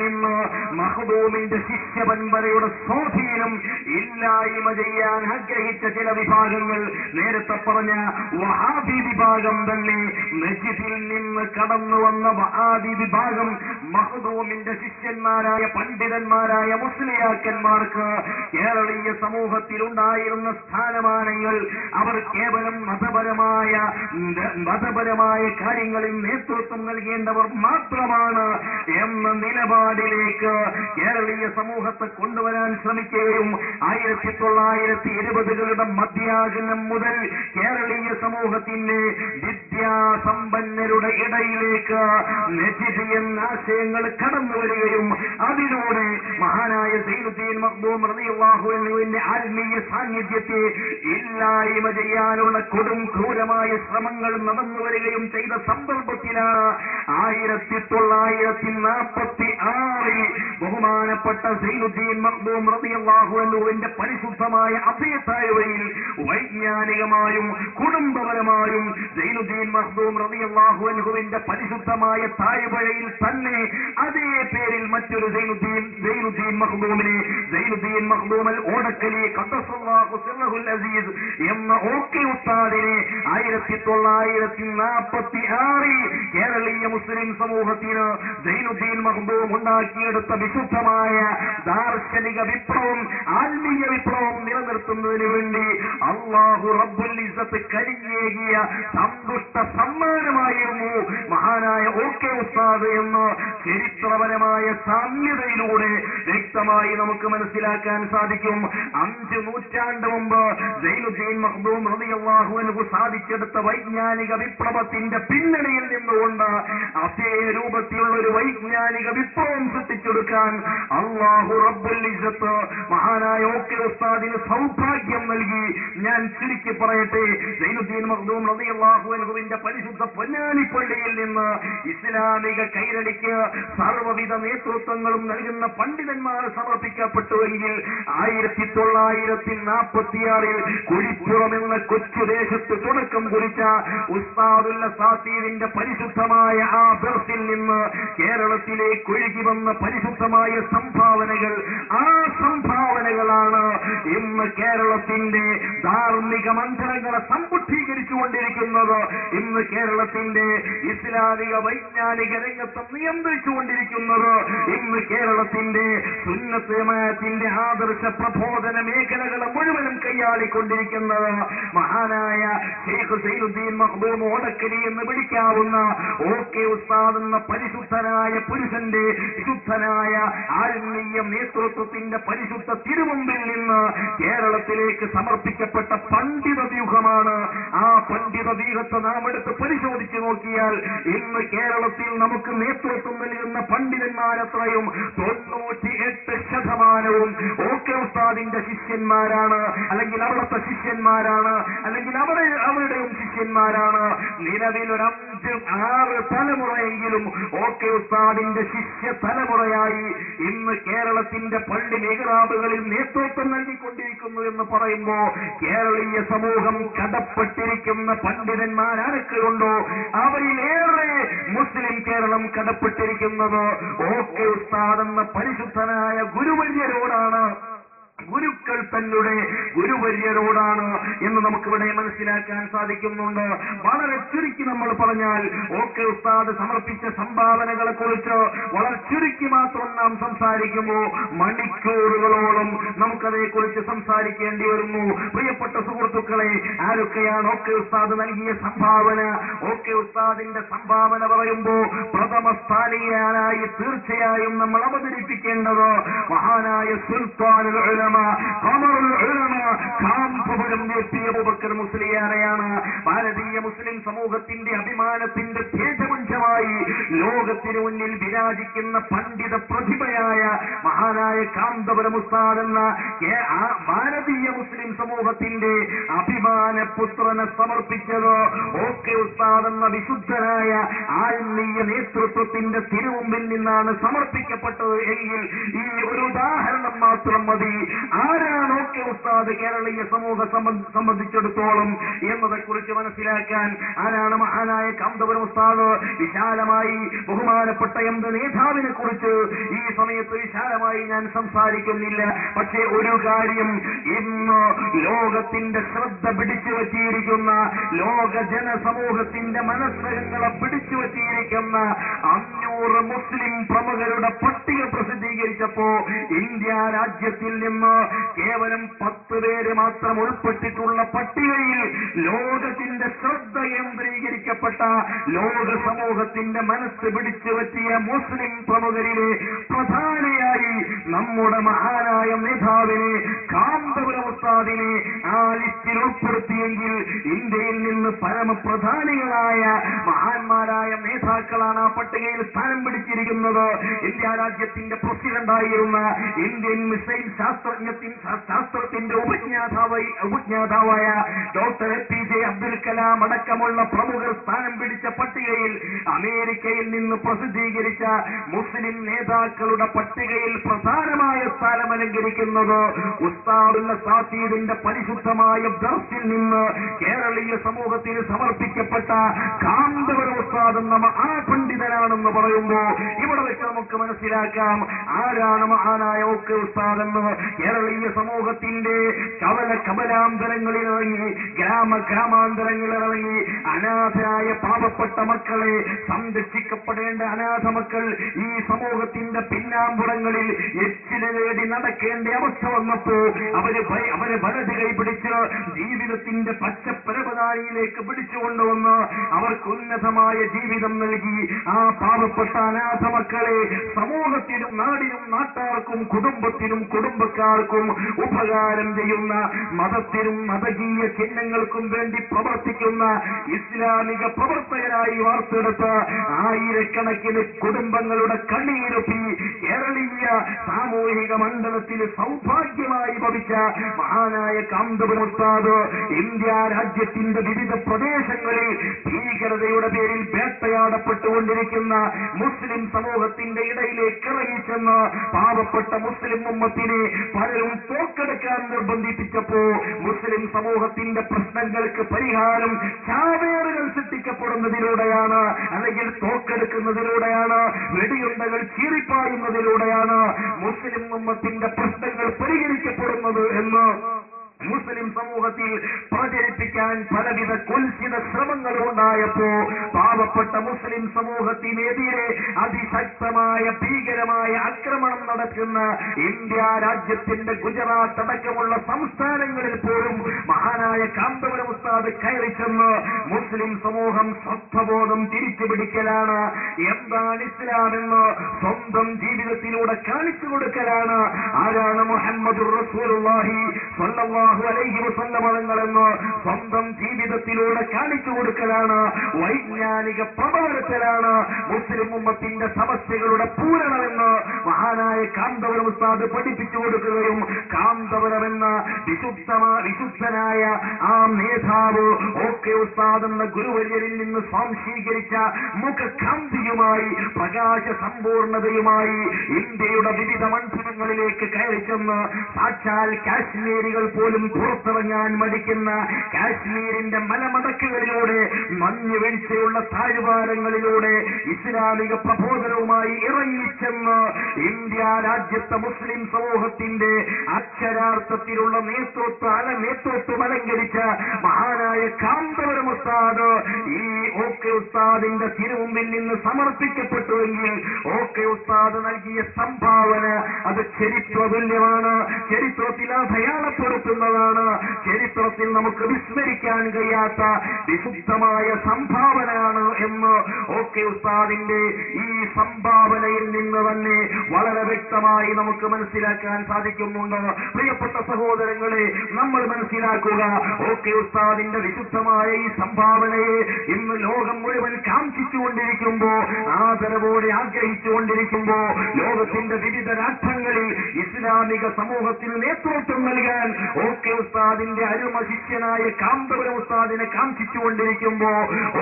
നിന്ന് മഖ്ദൂമിന്റെ ശിഷ്യ പരമ്പരയുടെ സ്വാധീനം ഇല്ലായ്മ ചെയ്യാൻ ആഗ്രഹിച്ച ചില വിഭാഗങ്ങൾ, നേരത്തെ പറഞ്ഞ വഹാബി വിഭാഗം തന്നെ, നജിദിൽ നിന്ന് കടന്നു വന്ന വഹാബി വിഭാഗം മഖ്ദൂമിന്റെ ശിഷ്യന്മാരായ പണ്ഡിതന്മാരായ മുസ്ലിയാക്കന്മാർക്ക് കേരളീയ സമൂഹത്തിൽ ഉണ്ടായിരുന്ന സ്ഥാനമാനങ്ങൾ, അവർ കേവലം മതപരമായ കാര്യങ്ങളിൽ നേതൃത്വം നൽകേണ്ടവർ മാത്രമാണ് എന്ന നിലപാടിലേക്ക് കേരളീയ സമൂഹത്തെ കൊണ്ടുവരാൻ ശ്രമിക്കുകയും 1920കളുടെ മധ്യാഹ്നം മുതൽ കേരളീയ സമൂഹത്തിന്റെ വിദ്യാസമ്പന്നരുടെ ഇടയിലേക്ക് നജിദിയൻ ആശയങ്ങൾ കടന്നു വരികയും അതിലൂടെ മഹാനായ സൈനുദ്ദീൻ മഖ്ദൂം റളിയല്ലാഹു അൻഹുവിന്റെ ആത്മീയ സാന്നിധ്യത്തെ ഇല്ലായ്മ ചെയ്യാനുള്ള കൊടും ക്രൂരമായ ശ്രമങ്ങൾ നടന്നു വരികയും ചെയ്ത സന്ദർഭത്തിലാണ് 1946 ബഹുമാനപ്പെട്ട സൈനുദ്ദീൻ മഖ്ദൂം റളിയല്ലാഹു അൻഹുവിന്റെ പരിശുദ്ധമായ അഭയതാഴ്വരയിൽ വൈജ്ഞാനികമായും കുടുംബപരമായും സൈനുദ്ദീൻ മഖ്ദൂം റളിയല്ലാഹു അൻഹുവിന്റെ പരിശുദ്ധമായ താഴ്വരയിൽ തന്നെ അതേ പേരിൽ മറ്റൊരു സൈനുദ്ദീൻ മഖ്ദൂമിനെ, സൈനുദ്ദീൻ മഖ്ദൂം അൽ ഓടക്കലി ഖദ്ദസല്ലാഹു സിർറഹുൽ അസീസ് എന്ന ഓക്കെ ഉസ്താദിനെ 1946 കേരളീയ മുസ്ലിം സമൂഹത്തിന് സൈനുദ്ദീൻ മഖ്ദൂം ഉണ്ടാക്കിയെടുത്ത വിശുദ്ധമായ ദാർശനിക വിപ്ലവം, ആത്മീയ വിപ്ലവം നിലനിർത്തുന്നതിന് വേണ്ടി അല്ലാഹു റബ്ബുൽ ഇസ്സത്ത് കനിഞ്ഞേകിയ സന്തുഷ്ട സമ്മാനമായിരുന്നു മഹാനായ ഓക്കെ ഉസ്താദ് എന്ന് ചരിത്രപരമായ സാമ്യതയിലൂടെ വ്യക്തമായി നമുക്ക് മനസ്സിലാക്കാൻ സാധിക്കും. 5 നൂറ്റാണ്ട് മുമ്പ് സൈനുദ്ദീൻ മഖ്ദൂം റളിയല്ലാഹു അൻഹു സാധിച്ചെടുത്ത വൈജ്ഞാനിക വിപ്ലവത്തിന്റെ പിന്നണിയിൽ നിന്നുകൊണ്ട് അതേ രൂപത്തിലുള്ള ഒരു വൈജ്ഞാനിക വിപ്ലവം സൃഷ്ടിച്ചെടുക്കാൻ അല്ലാഹു റബ്ബുൽ ഇസ്സത്ത് മഹാനായ ഓക്കെ ഉസ്താദിന് സൗഭാഗ്യം നൽകി. ഞാൻ ചുരുക്കി പറയട്ടെ, സൈനുദ്ദീൻ മഖ്ദൂം റളിയല്ലാഹു അൻഹുവിന്റെ പരിശുദ്ധ പൊന്നാനി പള്ളിയിൽ നിന്ന് ഇസ്ലാമിക കൈരളിക്ക് സർവ്വവിധ നേതൃത്വങ്ങളും നൽകുന്ന പണ്ഡിതന്മാർ സമർപ്പിക്കപ്പെട്ടുവെങ്കിൽ 1946 കുഴിപ്പുറം എന്ന കൊച്ചുദേശത്ത് തുടക്കം കുറിച്ച ഉസ്താദുൽ അസാത്തീദിന്റെ പരിശുദ്ധമായ ആ ദർസിൽ നിന്ന് കേരളത്തിലേക്ക് ഒഴുകി വന്ന പരിശുദ്ധമായ സംഭാവനകൾ, ആ സംഭാവനകളാണ് ഇന്ന് കേരളത്തിന്റെ ധാർമ്മിക മന്ദിരങ്ങളെ സമ്പുഷ്ടീകരിച്ചുകൊണ്ടിരിക്കുന്നത്, ഇന്ന് കേരളത്തിന്റെ ഇസ്ലാമിക വൈജ്ഞാനിക രംഗത്തെ നിയന്ത്രിച്ചുകൊണ്ടിരിക്കുന്നത്, ഇന്ന് കേരളത്തിന്റെ സുന്നത്ത് ജമാഅത്തിന്റെ ആദർശ പ്രബോധന മേഖലകളെ മുഴുവനും കൈയാളിക്കൊണ്ടിരിക്കുന്നത് മഹാനായ ശൈഖ് സൈനുദ്ദീൻ മഖ്ദൂം ഓടക്കലി എന്ന് വിളിക്കാവുന്ന ഓക്കെ ഉസ്താദ് എന്ന പരിശുദ്ധനായ പുരുഷന്റെ വിശുദ്ധനായ ആത്മീയ നേതൃത്വത്തിന്റെ പരിശുദ്ധ തിരുമുമ്പിൽ നിന്ന് കേരളത്തിലേക്ക് സമർപ്പിക്കപ്പെട്ട പണ്ഡിത വ്യൂഹമാണ്. ആ പണ്ഡിത വ്യൂഹത്തെ നാം എടുത്ത് പരിശോധിച്ചു നോക്കിയാൽ ഇന്ന് കേരളത്തിൽ നമുക്ക് നേതൃത്വം നൽകുന്ന പണ്ഡിതന്മാരത്രയും 98% ഓക്കെ ഉസ്താദിന്റെ ശിഷ്യന്മാരാണ്, അല്ലെങ്കിൽ അവിടുത്തെ ശിഷ്യന്മാരാണ്, അല്ലെങ്കിൽ അവരുടെയും ശിഷ്യന്മാരാണ്. നിലവിൽ ഒരു 5-6 തലമുറയെങ്കിലും ഓക്കെ ഉസ്താദിന്റെ ശിഷ്യ തലമുറയായി ഇന്ന് കേരളത്തിന്റെ പള്ളി മിഹ്റാബുകളിൽ നേതൃത്വം നൽകിക്കൊണ്ടിരിക്കുന്നു എന്ന് പറയുമ്പോൾ കേരളീയ സമൂഹം കടപ്പെട്ടിരിക്കുന്ന പണ്ഡിതന്മാരാരൊക്കെയുണ്ടോ അവരിലേറെ മുസ്ലിം കേരളം കടപ്പെട്ടിരിക്കുന്നത് ഓക്കെ ഉസ്താദ് എന്ന പരിശുദ്ധനായ ഗുരുവര്യരോടാണ്, ഗുരുക്കൾ തങ്ങളുടെ ഗുരുവര്യരോടാണ് എന്ന് നമുക്കിവിടെ മനസ്സിലാക്കാൻ സാധിക്കുന്നുണ്ട്. വളരെ ചുരുക്കി നമ്മൾ പറഞ്ഞാൽ ഓക്കെ ഉസ്താദ് സമർപ്പിച്ച സംഭാവനകളെ കുറിച്ച് വളരെ ചുരുക്കി മാത്രം നാം സംസാരിക്കുമ്പോൾ മണിക്കൂറുകളോളം നമുക്കതേക്കുറിച്ച് സംസാരിക്കേണ്ടി വരുന്നു. പ്രിയപ്പെട്ട സുഹൃത്തുക്കളെ, ആരൊക്കെയാണ് ഓക്കെ ഉസ്താദ് നൽകിയ സംഭാവന? ഓക്കെ ഉസ്താദിന്റെ സംഭാവന പറയുമ്പോൾ പ്രഥമ സ്ഥാനീയനായി തീർച്ചയായും നമ്മൾ അവതരിപ്പിക്കേണ്ടത് മഹാനായ സുൽത്താനുൽ ഉലമ ഖമറുൽ ഉലമ കാന്തപുരം അബൂബക്കർ മുസ്ലിയാരെയാണ്. ഭാരതീയ മുസ്ലിം സമൂഹത്തിന്റെ അഭിമാനത്തിന്റെ തേജപുഞ്ചമായി ലോകത്ത് ലോകത്തിനു മുന്നിൽ വിരാജിക്കുന്ന പണ്ഡിത പ്രതിഭയായ മഹാനായ കാന്തപുരം ഉസ്താദ് എന്ന ഭാരതീയ മുസ്ലിം സമൂഹത്തിന്റെ അഭിമാന പുത്രനെ സമർപ്പിച്ചത് ഓക്കെ ഉസ്താദ് എന്ന വിശുദ്ധനായ ആത്മീയ നേതൃത്വത്തിന്റെ തിരുമുമ്പിൽ നിന്നാണ് സമർപ്പിക്കപ്പെട്ടത് എങ്കിൽ ഈ ഒരു ഉദാഹരണം മാത്രം മതി ആരാണ് ഓക്കെ ഉസ്താദ് കേരളീയ സമൂഹം സംബന്ധിച്ചിടത്തോളം എന്നതെക്കുറിച്ച് മനസ്സിലാക്കാൻ. ആരാണ് മഹാനായ കാന്തപുരം ഉസ്താദ്? വിശാലമായി ബഹുമാനപ്പെട്ട എന്റെ നേതാവിനെ കുറിച്ച് ഈ സമയത്ത് വിശാലമായി ഞാൻ സംസാരിക്കുന്നില്ല. പക്ഷേ ഒരു കാര്യം, ഇന്ന് ലോകത്തിന്റെ ശ്രദ്ധ പിടിച്ചു വച്ചിരിക്കുന്ന, ലോക ജനസമൂഹത്തിന്റെ മനസ്സകങ്ങളെ പിടിച്ചു വച്ചിരിക്കുന്ന 500 മുസ്ലിം പ്രമുഖരുടെ പട്ടിക പ്രസിദ്ധീകരിച്ചപ്പോ ഇന്ത്യ രാജ്യത്തിൽ നിന്ന് കേവലം 10 പേര് മാത്രം ഉൾപ്പെട്ടിട്ടുള്ള പട്ടികയിൽ ലോകത്തിന്റെ ശ്രദ്ധ കേന്ദ്രീകരിക്കപ്പെട്ട, ലോക സമൂഹത്തിന്റെ മനസ്സ് പിടിച്ചു പറ്റിയ മുസ്ലിം പ്രമുഖരിലെ പ്രധാനിയായി നമ്മുടെ മഹാനായ നേതാവിനെ കാന്തപുരം ഉസ്താദിനെ ആ ലിസ്റ്റിൽ ഉൾപ്പെടുത്തിയെങ്കിൽ ഇന്ത്യയിൽ നിന്ന് പരമപ്രധാനികളായ മഹാന്മാരായ നേതാക്കളാണ് ആ പട്ടികയിൽ സ്ഥാനം പിടിച്ചിരിക്കുന്നത്. ഇന്ത്യ രാജ്യത്തിന്റെ പ്രസിഡന്റായിരുന്ന ഇന്ത്യൻ മിസൈൽ ശാസ്ത്രത്തിന്റെ ഉപജ്ഞാതാവായ ഡോക്ടർ APJ അബ്ദുൽ കലാം അടക്കമുള്ള പ്രമുഖർ സ്ഥാനം പിടിച്ച പട്ടികയിൽ, അമേരിക്കയിൽ നിന്ന് പ്രസിദ്ധീകരിച്ച മുസ്ലിം നേതാക്കളുടെ പട്ടികയിൽ പ്രധാനമായ സ്ഥാനം അലങ്കരിക്കുന്നത് ഉസ്താദുൽ സാത്തീദിന്റെ പരിശുദ്ധമായ ദർസിൽ നിന്ന് കേരളീയ സമൂഹത്തിന് സമർപ്പിക്കപ്പെട്ട കാന്തപുരം ഉസ്താദ് എന്ന മഹാപണ്ഡിതനാണെന്ന് പറയുമ്പോൾ ഇവിടെ വെച്ച് നമുക്ക് മനസ്സിലാക്കാം ആരാണ് മഹാനായ ഓക്കെ ഉസ്താദ് എന്ന്. കേരളീയ സമൂഹത്തിന്റെ കമലാന്തരങ്ങളിലിറങ്ങി, ഗ്രാമാന്തരങ്ങളിലിറങ്ങി അനാഥരായ പാവപ്പെട്ട മക്കളെ, സംരക്ഷിക്കപ്പെടേണ്ട അനാഥ മക്കൾ ഈ സമൂഹത്തിന്റെ പിന്നാമ്പുറങ്ങളിൽ എച്ചില് നേടി നടക്കേണ്ട അവസ്ഥ വന്നപ്പോ അവരെ വലത് കൈ പിടിച്ച് ജീവിതത്തിന്റെ പച്ചപ്പരപതാനിയിലേക്ക് പിടിച്ചുകൊണ്ടുവന്ന് അവർക്ക് ഉന്നതമായ ജീവിതം നൽകി ആ പാവപ്പെട്ട അനാഥ മക്കളെ സമൂഹത്തിനും നാടിനും നാട്ടാർക്കും കുടുംബത്തിനും കുടുംബക്കാർക്കും ഉപകാരം ചെയ്യുന്ന, മതത്തിനും മതകീയ ചിഹ്നങ്ങൾക്കും വേണ്ടി പ്രവർത്തിക്കുന്ന ഇസ്ലാമിക പ്രവർത്തകരായി വാർത്തെടുത്ത ആയിരക്കണക്കിന് കുടുംബങ്ങളുടെ കണ്ണീരൊപ്പി കേരളീയ സാമൂഹിക മണ്ഡലത്തിൽ സൗഭാഗ്യമായി ഭവിച്ച മഹാനായ കാന്തപുരം ഉസ്താദ് ഇന്ത്യ രാജ്യത്തിന്റെ വിവിധ പ്രദേശങ്ങളിൽ ഭീകരതയുടെ പേരിൽ വേട്ടയാടപ്പെട്ടുകൊണ്ടിരിക്കുന്ന മുസ്ലിം സമൂഹത്തിന്റെ ഇടയിലേക്ക് ഇറങ്ങിച്ചെന്ന് പാവപ്പെട്ട മുസ്ലിം ഉമ്മത്തിനെ പലരും തോക്കെടുക്കാൻ നിർബന്ധിപ്പിച്ചപ്പോ മുസ്ലിം സമൂഹത്തിന്റെ പ്രശ്നങ്ങൾക്ക് പരിഹാരം ചാവേറുകൾ സൃഷ്ടിക്കപ്പെടുന്നതിലൂടെയാണ്, അല്ലെങ്കിൽ തോക്കെടുക്കുന്നതിലൂടെയാണ്, വെടിയുണ്ടകൾ ചീറിപ്പായുന്നതിലൂടെയാണ് മുസ്ലിം ഉമ്മത്തിന്റെ പ്രശ്നങ്ങൾ പരിഹരിക്കപ്പെടുന്നത് എന്ന് മുസ്ലിം സമൂഹത്തിൽ പ്രചരിപ്പിക്കാൻ പലവിധ കുൽസിത ശ്രമങ്ങളും ഉണ്ടായപ്പോ പാവപ്പെട്ട മുസ്ലിം സമൂഹത്തിനെതിരെ അതിശക്തമായ ഭീകരമായ ആക്രമണം നടക്കുന്ന ഇന്ത്യ രാജ്യത്തിന്റെ ഗുജറാത്ത് അടക്കമുള്ള സംസ്ഥാനങ്ങളിൽ പോലും മഹാനായ കാന്തപുരം ഉസ്താദ് കയറി ചെന്ന് മുസ്ലിം സമൂഹം സ്വത്വബോധം തിരിച്ചുപിടിക്കലാണ്, എന്താണ് ഇസ്ലാമെന്ന് സ്വന്തം ജീവിതത്തിലൂടെ കാണിച്ചു കൊടുക്കലാണ്. ആരാണ് മുഹമ്മദുർ റസൂലുള്ളാഹി സ്വല്ലല്ലാഹു അലൈഹി വസല്ലം തങ്ങളെന്ന് സ്വന്തം ജീവിതത്തിലൂടെ കാണിച്ചു കൊടുക്കലാണ്, വൈജ്ഞാനിക പ്രബോധനത്തിലാണ് മുസ്ലിം ഉമ്മത്തിന്റെ സമസ്യകളുടെ പൂരണമെന്ന് മഹാനായ കാന്തപുരം ഉസ്താദ് പഠിപ്പിച്ചു കൊടുക്കുകയും കാന്തപുരം എന്ന വിശുദ്ധനായ ആ നേതാവ് ഓക്കെ ഉസ്താദ് എന്ന ഗുരുവര്യരിൽ നിന്ന് സ്വാംശീകരിച്ച മുഖകാന്തിയുമായി, പ്രകാശ സമ്പൂർണതയുമായി ഇന്ത്യയുടെ വിവിധ മണ്ഡലങ്ങളിലേക്ക് കയറി ചെന്ന് സാക്ഷാൽ കാശ്മീരികൾ പോലും പുറത്തിറങ്ങാൻ മടിക്കുന്ന കാശ്മീരിന്റെ മലമടക്കുകളിലൂടെ, മഞ്ഞ് വീഴ്ചയുള്ള താഴ്വാരങ്ങളിലൂടെ ഇസ്ലാമിക പ്രബോധനവുമായി ഇറങ്ങിച്ചെന്ന് ഇന്ത്യ രാജ്യത്തെ മുസ്ലിം സമൂഹത്തിന്റെ അക്ഷരാർത്ഥത്തിലുള്ള നേതൃത്വം അലങ്കരിച്ച മഹാനായ കാന്തപുരം ഉസ്താദ് ഈ ഓക്കെ ഉസ്താദിന്റെ തിരുമുമ്പിൽ നിന്ന് സമർപ്പിക്കപ്പെട്ടുവെങ്കിൽ ഓക്കെ ഉസ്താദ് നൽകിയ സംഭാവന അത് ചരിത്രതുല്യമാണ്, ചരിത്രത്തിൽ അടയാളപ്പെടുത്തുന്നതാണ്, ചരിത്രത്തിൽ നമുക്ക് വിസ്മരിക്കാൻ കഴിയാത്ത വിശുദ്ധമായ സംഭാവനയാണ് എന്ന് ഓക്കെ ഉസ്താദിന്റെ ഈ സംഭാവനയിൽ നിന്ന് തന്നെ വളരെ വ്യക്തമായി നമുക്ക് മനസ്സിലാക്കാൻ സാധിക്കുന്നുണ്ട്. പ്രിയപ്പെട്ട സഹോദരങ്ങളെ, നമ്മൾ മനസ്സിലാക്കുക, ഓക്കെ ഉസ്താദിന്റെ വിശുദ്ധമായ ഈ സംഭാവനയെ ഇന്ന് ലോക ലോകം മുഴുവൻ കാംക്ഷിച്ചുകൊണ്ടിരിക്കുമ്പോ, ആദരവോടെ ആഗ്രഹിച്ചുകൊണ്ടിരിക്കുമ്പോ, ലോകത്തിന്റെ വിവിധ രാഷ്ട്രങ്ങളിൽ ഇസ്ലാമിക സമൂഹത്തിന് നേതൃത്വം നൽകാൻ ഓക്കെ ഉസ്താദിന്റെ അരുമ ശിഷ്യനായ കാന്തപുരം ഉസ്താദിനെ കാംക്ഷിച്ചുകൊണ്ടിരിക്കുമ്പോ,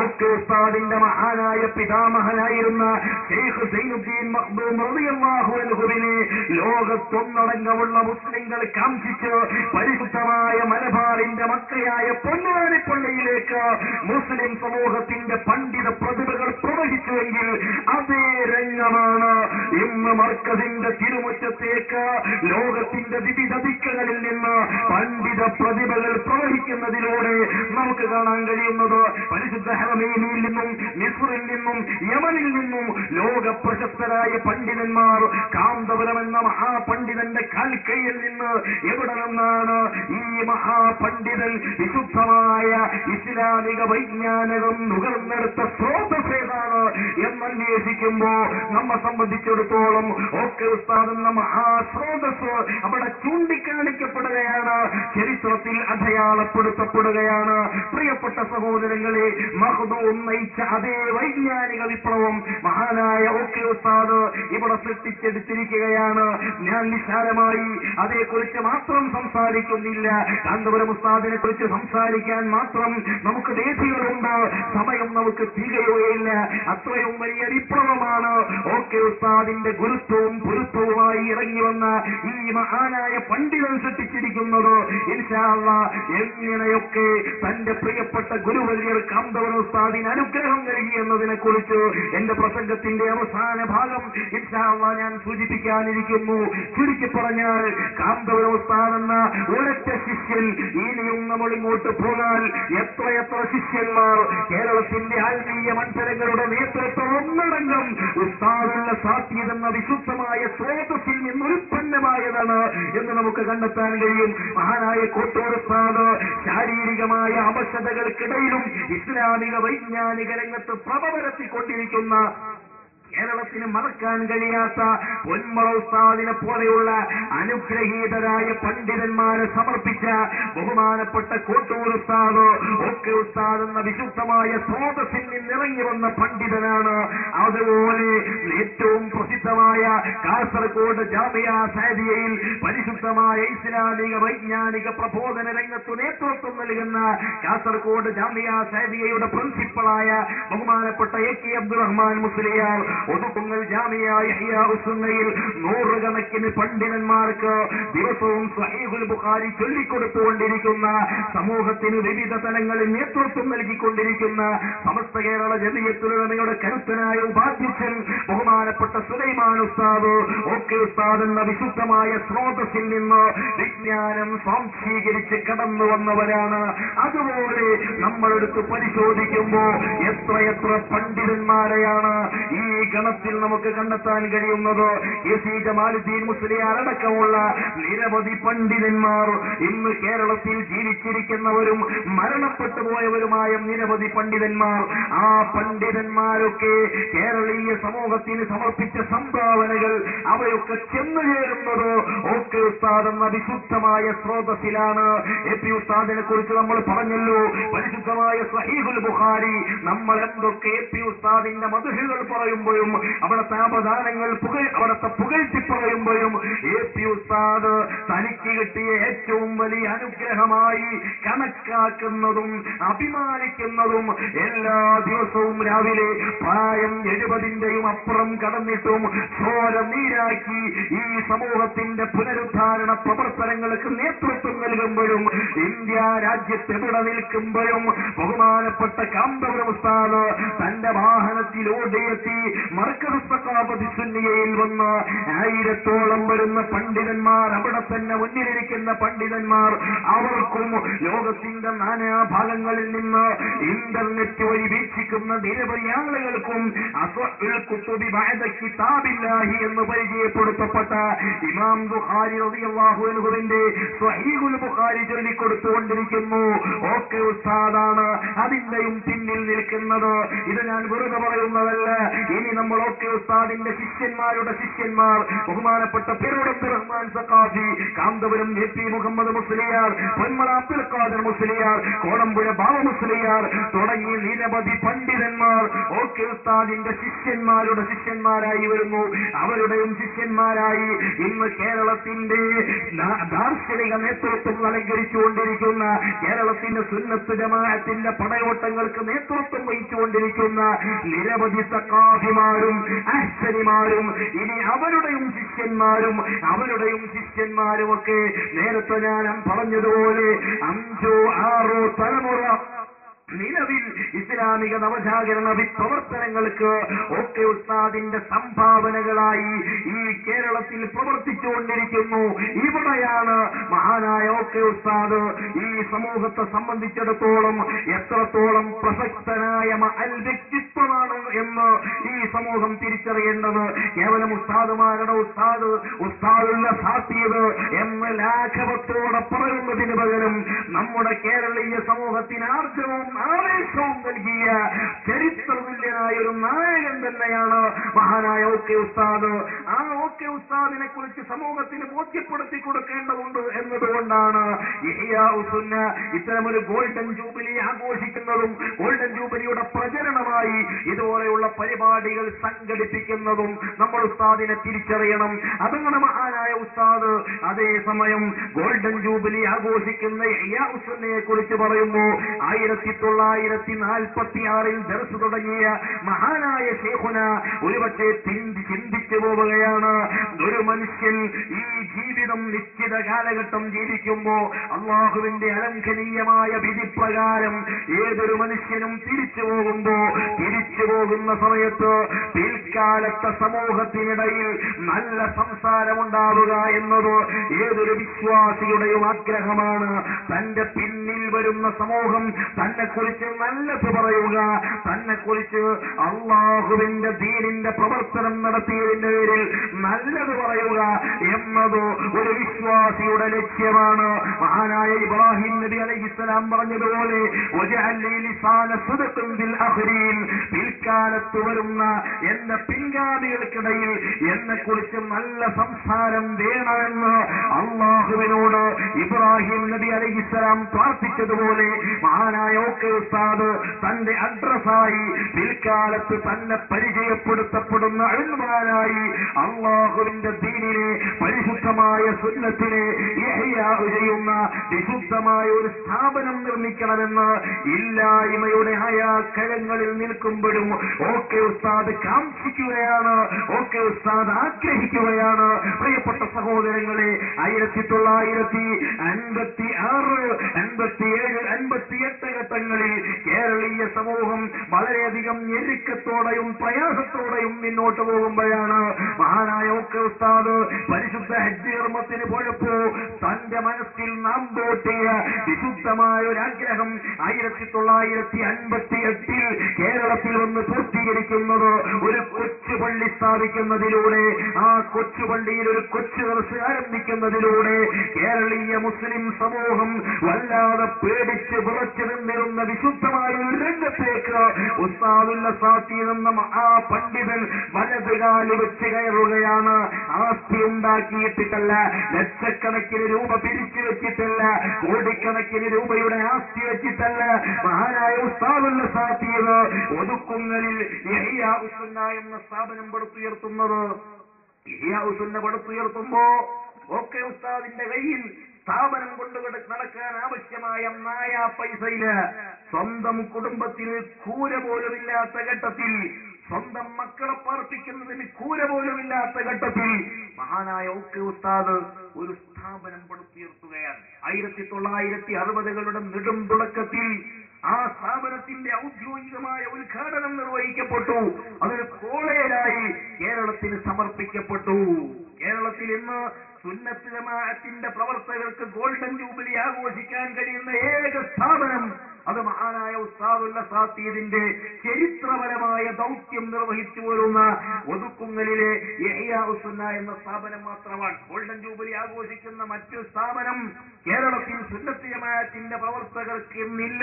ഓക്കെ ഉസ്താദിന്റെ മഹാനായ പിതാമഹനായിരുന്ന ശൈഖ് സൈനുദ്ദീൻ മഖ്ദൂം റളിയല്ലാഹു അൻഹുവിനെ ലോകത്തൊന്നടങ്കമുള്ള മുസ്ലിങ്ങൾ കാംക്ഷിച്ച് പരിശുദ്ധമായ മലബാറിന്റെ മക്കയായ പൊന്നാനിപ്പള്ളിയിലേക്ക് മുസ്ലിം സമൂഹത്തിന്റെ പണ്ഡിത പ്രതിഭകൾ പ്രവഹിച്ചുവെങ്കിൽ അതേ രംഗമാണ് ഇന്ന് മർക്കസിന്റെ തിരുമുറ്റത്തേക്ക് ലോകത്തിന്റെ വിവിധ ദിക്കുകളിൽ നിന്ന് പണ്ഡിത പ്രതിഭകൾ പ്രവഹിക്കുന്നതിലൂടെ നമുക്ക് കാണാൻ കഴിയുന്നത്. പരിശുദ്ധ ഹറമൈനിൽ നിന്നും മിസ്റിൽ നിന്നും യമനിൽ നിന്നും ലോക പ്രശസ്തരായ പണ്ഡിതന്മാർ കാന്തപുരം എന്ന മഹാപണ്ഡിതന്റെ കാൽക്കൈയിൽ നിന്ന് എവിടെ നിന്നാണ് ഈ മഹാപണ്ഡിതൻ വിശുദ്ധമായ ഇസ്ലാമിക വൈജ്ഞാനികം നുകർന്നെടുത്ത സ്രോതസ്സേതാണ് എന്നന്വേഷിക്കുമ്പോ നമ്മെ സംബന്ധിച്ചിടത്തോളം ഓക്കെ ഉസ്താദ് എന്ന മഹാസ്രോതസ് അവിടെ ചൂണ്ടിക്കാണിക്കപ്പെടുകയാണ്, ചരിത്രത്തിൽ അടയാളപ്പെടുത്തപ്പെടുകയാണ്. പ്രിയപ്പെട്ട സഹോദരങ്ങളെ, മഖ്ദൂം നയിച്ച അതേ വൈജ്ഞാനിക വിപ്ലവം മഹാനായ ഓക്കെ ഉസ്താദ് ഇവിടെ സൃഷ്ടിച്ചെടുത്തിരിക്കുകയാണ്. ഞാൻ നിസ്സാരമായി അതേക്കുറിച്ച് മാത്രം സംസാരിക്കുന്നില്ല. കാന്തപുരം ഉസ്താദിനെ കുറിച്ച് സംസാരിക്കാൻ മാത്രം നമുക്ക് വേദികളുണ്ട്, സമയം നമുക്ക് തികയുകയില്ല. അത്രയും വലിയ വിപ്ലവമാണ് ഓക്കെ ഉസ്താദിന്റെ ഗുരുത്വവും ഗുരുത്വവുമായി ഇറങ്ങി വന്ന ഈ മഹാനായ പണ്ഡിതൻ സൃഷ്ടിച്ചിരിക്കുന്നത്. ഇൻഷാ അല്ലാഹ് എങ്ങനെയൊക്കെ തന്റെ പ്രിയപ്പെട്ട ഗുരുവര്യർ കാന്തപുരം ഉസ്താദിന് അനുഗ്രഹം നൽകി എന്നതിനെ കുറിച്ച് എന്റെ പ്രസംഗത്തിന്റെ അവസാന ഭാഗം ഇൻഷാ അല്ലാഹ് ഞാൻ സൂചിപ്പിക്കാനിരിക്കുന്നു. ചുരുക്കി പറഞ്ഞാൽ കാന്തപുരം ഉസ്താദ് എന്ന ഒരൊറ്റ ശിഷ്യൻ, ഇനിയും നമ്മൾ ഇങ്ങോട്ട് പോകാൻ എത്രയെത്ര ശിഷ്യന്മാർ കേരളത്തിന്റെ ആത്മീയ മത്സരങ്ങളുടെ നേതൃത്വം ഒന്നടങ്കം ഉസ്താദുള്ള സാധ്യതെന്ന വിശുദ്ധമായ സ്രോതസ്സിൽ നിന്ന് ഉൽപ്പന്നമായതാണ് എന്ന് നമുക്ക് കണ്ടെത്താൻ കഴിയും. മഹാനായ കോട്ടൂർ ഉസ്താദ് ശാരീരികമായ അവശതകൾക്കിടയിലും ഇസ്ലാമിക വൈജ്ഞാനിക രംഗത്ത് പ്രഭ പരത്തിക്കൊണ്ടിരിക്കുന്ന, കേരളത്തിന് മറക്കാൻ കഴിയാത്ത പൊന്മള ഉസ്താദിനെ പോലെയുള്ള അനുഗ്രഹീതരായ പണ്ഡിതന്മാരെ സമർപ്പിച്ച ബഹുമാനപ്പെട്ട കോട്ടൂർ ഉസ്താദ് ഒക്കെ ഉസ്താദ് എന്ന വിശുദ്ധമായ സ്രോതസ്സിൽ നിന്നിറങ്ങി വന്ന പണ്ഡിതനാണ്. അതുപോലെ ഏറ്റവും പ്രസിദ്ധമായ കാസർഗോഡ് ജാമിയ സാദിയയിൽ പരിശുദ്ധമായ ഇസ്ലാമിക വൈജ്ഞാനിക പ്രബോധന രംഗത്ത് നേതൃത്വം നൽകുന്ന കാസർഗോഡ് ജാമിയ സാദിയയുടെ പ്രിൻസിപ്പളായ ബഹുമാനപ്പെട്ട എ കെ അബ്ദുറഹ്മാൻ മുസ്ലിയാർ, ഒതുക്കുങ്ങൽ ജാമിയ യഹ്യാ ഉസ്സുന്നയിൽ നൂറുകണക്കിന് പണ്ഡിതന്മാർക്ക് ദിവസവും സ്വഹീഹുൽ ബുഖാരി ചൊല്ലിക്കൊടുത്തുകൊണ്ടിരിക്കുന്ന, സമൂഹത്തിന് വിവിധ തലങ്ങളിൽ നേതൃത്വം നൽകിക്കൊണ്ടിരിക്കുന്ന സമസ്ത കേരള ജമിയത്തുൽ ഉലമയുടെ കരുത്തനായ ഉപാധ്യക്ഷൻ ബഹുമാനപ്പെട്ട സുലൈമാൻ ഉസ്താദ് ഓക്കെ ഉസ്താദ് എന്ന വിശുദ്ധമായ സ്രോതസ്സിൽ നിന്ന് വിജ്ഞാനം സ്വാംശീകരിച്ച് കടന്നു വന്നവരാണ്. അതുപോലെ നമ്മളെടുത്ത് പരിശോധിക്കുമ്പോ എത്രയെത്ര പണ്ഡിതന്മാരെയാണ് ഈ ഗണത്തിൽ നമുക്ക് കണ്ടെത്താൻ കഴിയുന്നത്. എസി ജമാലുദ്ദീൻ മുസ്ലിയാർ അടക്കമുള്ള നിരവധി പണ്ഡിതന്മാർ, ഇന്ന് കേരളത്തിൽ ജീവിച്ചിരിക്കുന്നവരും മരണപ്പെട്ടു പോയവരുമായ നിരവധി പണ്ഡിതന്മാർ. ആ പണ്ഡിതന്മാരൊക്കെ കേരളീയ സമൂഹത്തിന് സമർപ്പിച്ച സംഭാവനകൾ അവയൊക്കെ ചെന്നു ചേരുന്നത് ഓക്കെ ഉസ്താദ് എന്ന വിശുദ്ധമായ സ്രോതസ്സിലാണ്. എ പി ഉസ്താദിനെ കുറിച്ച് നമ്മൾ പറഞ്ഞല്ലോ, പരിശുദ്ധമായ സ്വഹീഹുൽ ബുഖാരി. നമ്മൾ എന്തൊക്കെ എ പി ഉസ്താദിന്റെ മദ്ഹുകൾ പറയുമ്പോഴും അവിടുത്തെ അപദാനങ്ങൾ അവിടുത്തെ പുകഴ്ത്തി പറയുമ്പോഴും എ പി ഉസ്താദ് തനിക്ക് കിട്ടിയ ഏറ്റവും വലിയ അനുഗ്രഹമായി കണക്കാക്കുന്നതും അഭിമാനിക്കുന്നതും എല്ലാ ദിവസവും രാവിലെ പ്രായം 70ന്റെയും അപ്പുറം കടന്നിട്ടും ചോര നീരാക്കി ഈ സമൂഹത്തിന്റെ പുനരുദ്ധാരണ പ്രവർത്തനങ്ങൾക്ക് നേതൃത്വം നൽകുമ്പോഴും ഇന്ത്യ രാജ്യത്തെവിടെ നിൽക്കുമ്പോഴും ബഹുമാനപ്പെട്ട കാന്തപുരം ഉസ്താദ് തന്റെ വാഹനത്തിൽ ഓടിയെത്തി മർക്കസ് സഖാഫത്ത് സുന്നിയയിൽ വന്ന് 1000-ഓളം വരുന്ന പണ്ഡിതന്മാർ, അവിടെ തന്നെ മുന്നിലിരിക്കുന്ന പണ്ഡിതന്മാർ, അവർക്കും ലോകത്തിന്റെ നാനാഭാഗങ്ങളിൽ നിന്ന് ഇന്റർനെറ്റ് വഴി വീക്ഷിക്കുന്ന നിരവധി ആളുകൾക്കും അസ്വഹുൽ കുതുബി ബഅദ കിതാബില്ലാഹി എന്ന് പരിചയപ്പെടുത്തപ്പെട്ട ഇമാം ബുഖാരി റളിയല്ലാഹു അൻഹുവിന്റെ സ്വഹീഹുൽ ബുഖാരി ചൊല്ലിക്കൊടുത്തുകൊണ്ടിരിക്കുന്നു. ഓക്കെ ഉസ്താദാണ് അതിന്റെയും പിന്നിൽ നിൽക്കുന്നത്. ഇത് ഞാൻ വെറുതെ പറയുന്നതല്ല. ഇനി നമ്മൾ ഓക്കെ ഉസ്താദിന്റെ ശിഷ്യന്മാരുടെ ശിഷ്യൻ ശിഷ്യന്മാർ ബഹുമാനപ്പെട്ട പേരോട് റഹ്മാൻ സഖാഫി, കാന്തപുരം AP മുഹമ്മദ് മുസ്ലിയാർ, പൊന്മള അബ്ദുൽ ഖാദർ മുസ്ലിയാർ, കോടമ്പുഴ ബാബ മുസ്ലിയാർ തുടങ്ങി നിരവധി പണ്ഡിതന്മാർ ഓക്കെ ഉസ്താദിന്റെ ശിഷ്യന്മാരുടെ ശിഷ്യന്മാരായി വരുന്നു. അവരുടെയും ശിഷ്യന്മാരായി ഇന്ന് കേരളത്തിന്റെ ദാർശനിക നേതൃത്വം അലങ്കരിച്ചുകൊണ്ടിരിക്കുന്ന, കേരളത്തിന്റെ സുന്നത്ത് ജമാഅത്തിന്റെ പടയോട്ടങ്ങൾക്ക് നേതൃത്വം വഹിച്ചുകൊണ്ടിരിക്കുന്ന നിരവധി സഖാഫിമാരും അഹ്സനിമാരും ഇനി അവരുടെയും ശിഷ്യന്മാരും ഒക്കെ നേരത്തെ ഞാൻ പറഞ്ഞതുപോലെ 5 6 തലമുറ നിലവിൽ ഇസ്ലാമിക നവജാഗരണ പ്രവർത്തനങ്ങൾക്ക് ഒക്കെ ഉസ്താദിന്റെ സംഭാവനകളായി ഈ കേരളത്തിൽ പ്രവർത്തിച്ചുകൊണ്ടിരിക്കുന്നു. ഇവിടെയാണ് മഹാനായ ഒക്കെ ഉസ്താദ് ഈ സമൂഹത്തെ സംബന്ധിച്ചിടത്തോളം എത്രത്തോളം പ്രസക്തനായ വ്യക്തിത്വമാണ് എന്ന് ഈ സമൂഹം തിരിച്ചറിയേണ്ടത്. കേവലം ഉസ്താദുമാരുടെ ഉസ്താദുള്ള സാധ്യത എന്ന് ലാഘവത്തോടെ പറയുന്നതിന് പകരം നമ്മുടെ കേരളീയ സമൂഹത്തിന് ആവേശവും നൽകിയ ചരിത്രതുല്യനായ ഒരു നായകൻ തന്നെയാണ് മഹാനായ ഒക്കെ ഉസ്താദ്. ആ ഒക്കെ ഉസ്താദിനെ കുറിച്ച് സമൂഹത്തിന് ബോധ്യപ്പെടുത്തി കൊടുക്കേണ്ടതുണ്ട് എന്നതുകൊണ്ടാണ് ഇത്തരമൊരു ഗോൾഡൻ ജൂബിലി ആഘോഷിക്കുന്നതും ഗോൾഡൻ ജൂബിലിയുടെ പ്രചരണമായി ഇതുപോലെയുള്ള പരിപാടികൾ സംഘടിപ്പിക്കുന്നതും. നമ്മൾ ഉസ്താദിനെ തിരിച്ചറിയണം. അതാണ് മഹാനായ ഉസ്താദ്. അതേസമയം ഗോൾഡൻ ജൂബിലി ആഘോഷിക്കുന്ന ഇഹ്യാഉസ്സുന്നയെ കുറിച്ച് പറയുമ്പോൾ 1946 ദർസ് തുടങ്ങിയ മഹാനായ ശൈഖുന ഒരുപക്ഷെ ചിന്തിച്ചു പോവുകയാണ്. ഒരു മനുഷ്യൻ ഈ ജീവിതം നിശ്ചിത കാലഘട്ടം ജീവിക്കുമ്പോ അള്ളാഹുവിന്റെ അലംഘനീയമായ വിധിപ്രകാരം ഏതൊരു മനുഷ്യനും തിരിച്ചു പോകുന്ന സമയത്ത് പിൽക്കാലത്തെ സമൂഹത്തിനിടയിൽ നല്ല സംസാരമുണ്ടാവുക എന്നത് ഏതൊരു വിശ്വാസിയുടെയും ആഗ്രഹമാണ്. തന്റെ പിന്നിൽ വരുന്ന സമൂഹം തന്നെക്കുറിച്ച് നല്ലത് പറയുക, തന്നെക്കുറിച്ച് അള്ളാഹുവിന്റെ ദീനിന്റെ പ്രവർത്തനം നടത്തിയതിന്റെ പേരിൽ നല്ലത് പറയുക എന്നത് ഒരു വിശ്വാസിയുടെ ലക്ഷ്യമാണ്. മഹാനായ ഇബ്രാഹിം നബി അലൈഹിസ്സലാം പറഞ്ഞതുപോലെ പിൽക്കാലത്ത് വരുന്ന എന്റെ പിൻഗാമികൾക്കിടയിൽ എന്നെക്കുറിച്ച് നല്ല സംസാരം വേണമെന്ന് അള്ളാഹുവിനോട് ഇബ്രാഹിം നബി അലൈഹിസ്സലാം പ്രാർത്ഥിച്ചതുപോലെ മഹാനായ ഒക്കെ ഉസ്താദ് തന്റെ അഡ്രസ്സായി പിൽക്കാലത്ത് തന്നെ പരിചയപ്പെടുത്തപ്പെടുന്ന അൽമാനായി അള്ളാഹുവിന്റെ ദീനിനെ പരിശുദ്ധമായ സുന്നത്തിനെ ഇഹ്യാ ചെയ്യുന്ന വിശുദ്ധമായ ഒരു സ്ഥാപനം നിർമ്മിക്കണമെന്ന് ഇല്ലായ്മയുടെ കഴങ്ങളിൽ നിൽക്കുമ്പോഴും ഒക്കെ ഉസ്താദ് കാംക്ഷിക്കുകയാണ്, ഒക്കെ ഉസ്താദ് ആഗ്രഹിക്കുകയാണ്. പ്രിയപ്പെട്ട സഹോദരങ്ങളെ, 1956, 57, 58 ഘട്ടങ്ങളിൽ കേരളീയ സമൂഹം വളരെയധികം ഞെരുക്കത്തോടെയും പ്രയാസത്തോടെയും മുന്നോട്ട് പോകുമ്പോഴാണ് മഹാനായ ഒക്കെ ഉസ്താദ് പരിശുദ്ധ ഹജ്ജ് കർമ്മത്തിന് പോയപ്പോ തന്റെ മനസ്സിൽ നാം തോട്ടിയ വിശുദ്ധമായ ഒരാഗ്രഹം 1958 കേരളത്തിൽ വന്ന് പൂർത്തീകരിക്കുന്നത് ഒരു കൊച്ചു പള്ളി സ്ഥാപിക്കുന്നതിലൂടെ, ആ കൊച്ചു പള്ളിയിൽ ഒരു കൊച്ചു ദർസ് ആരംഭിക്കുന്നതിലൂടെ കേരളീയ മുസ്ലിം സമൂഹം വല്ലാതെ പേടിച്ച് വിറച്ചു നിന്നിരുന്ന വിശുദ്ധമായ ഒരു രംഗത്തേക്ക് ഉസ്താദുൽ സാത്തി എന്ന ആ പണ്ഡിതൻ വലതുകാല് വെച്ച് കയറുകയാണ്. ആസ്തി ഉണ്ടാക്കിയിട്ടിട്ടല്ല, ലക്ഷക്കണക്കിന് രൂപ പിരിച്ചു വെച്ചിട്ടല്ല, കോടിക്കണക്കിന് രൂപയുടെ ആസ്തി വെച്ചിട്ടല്ല മഹാനായ ഉസ്താദുൽ സാത്തിയത് ഒതുക്കുങ്ങലിൽ ഇഹ്യാഉസ്സുന്ന എന്ന സ്ഥാപനം പടുത്തുയർത്തുന്നത്. ഇഹ്യാഉസ്സുന്ന പടുത്തുയർത്തുമ്പോ ഒക്കെ ഉസ്താദിന്റെ കയ്യിൽ സ്ഥാപനം കൊണ്ട് നടക്കാൻ ആവശ്യമായ പൈസയില് സ്വന്തം കുടുംബത്തിൽ കൂര പോലുമില്ലാത്ത ഘട്ടത്തിൽ, സ്വന്തം മക്കളെ പാർപ്പിക്കുന്നതിന് കൂര പോലുമില്ലാത്ത ഘട്ടത്തിൽ മഹാനായ ഒക്കെ ഉസ്താദ് ഒരു സ്ഥാപനം പടുത്തുയർത്തുകയാണ്. 1960കളുടെ നെടും തുടക്കത്തിൽ ആ സ്ഥാപനത്തിന്റെ ഔദ്യോഗികമായ ഉദ്ഘാടനം നിർവഹിക്കപ്പെട്ടു. അതൊരു കോളേജായി കേരളത്തിന് സമർപ്പിക്കപ്പെട്ടു. കേരളത്തിൽ ഇന്ന് സുന്നത്ത് ജമാഅത്തിന്റെ പ്രവർത്തകർക്ക് ഗോൾഡൻ ജൂബിലി ആഘോഷിക്കാൻ കഴിയുന്ന ഏക സ്ഥാപനം അത് മഹാനായ ഉസ്താദുൽ അസാത്തീദിന്റെ ചരിത്രപരമായ ദൗത്യം നിർവഹിച്ചു പോരുന്ന ഒതുക്കുങ്ങലിലെ ഇഹ്യാഉ സുന്ന എന്ന സ്ഥാപനം മാത്രമാണ്. ഗോൾഡൻ ജൂബിലി ആഘോഷിക്കുന്ന മറ്റൊരു സ്ഥാപനം കേരളത്തിൽ സുന്നത്ത് ജമാഅത്തിന്റെ പ്രവർത്തകർക്ക് ഇന്നില്ല.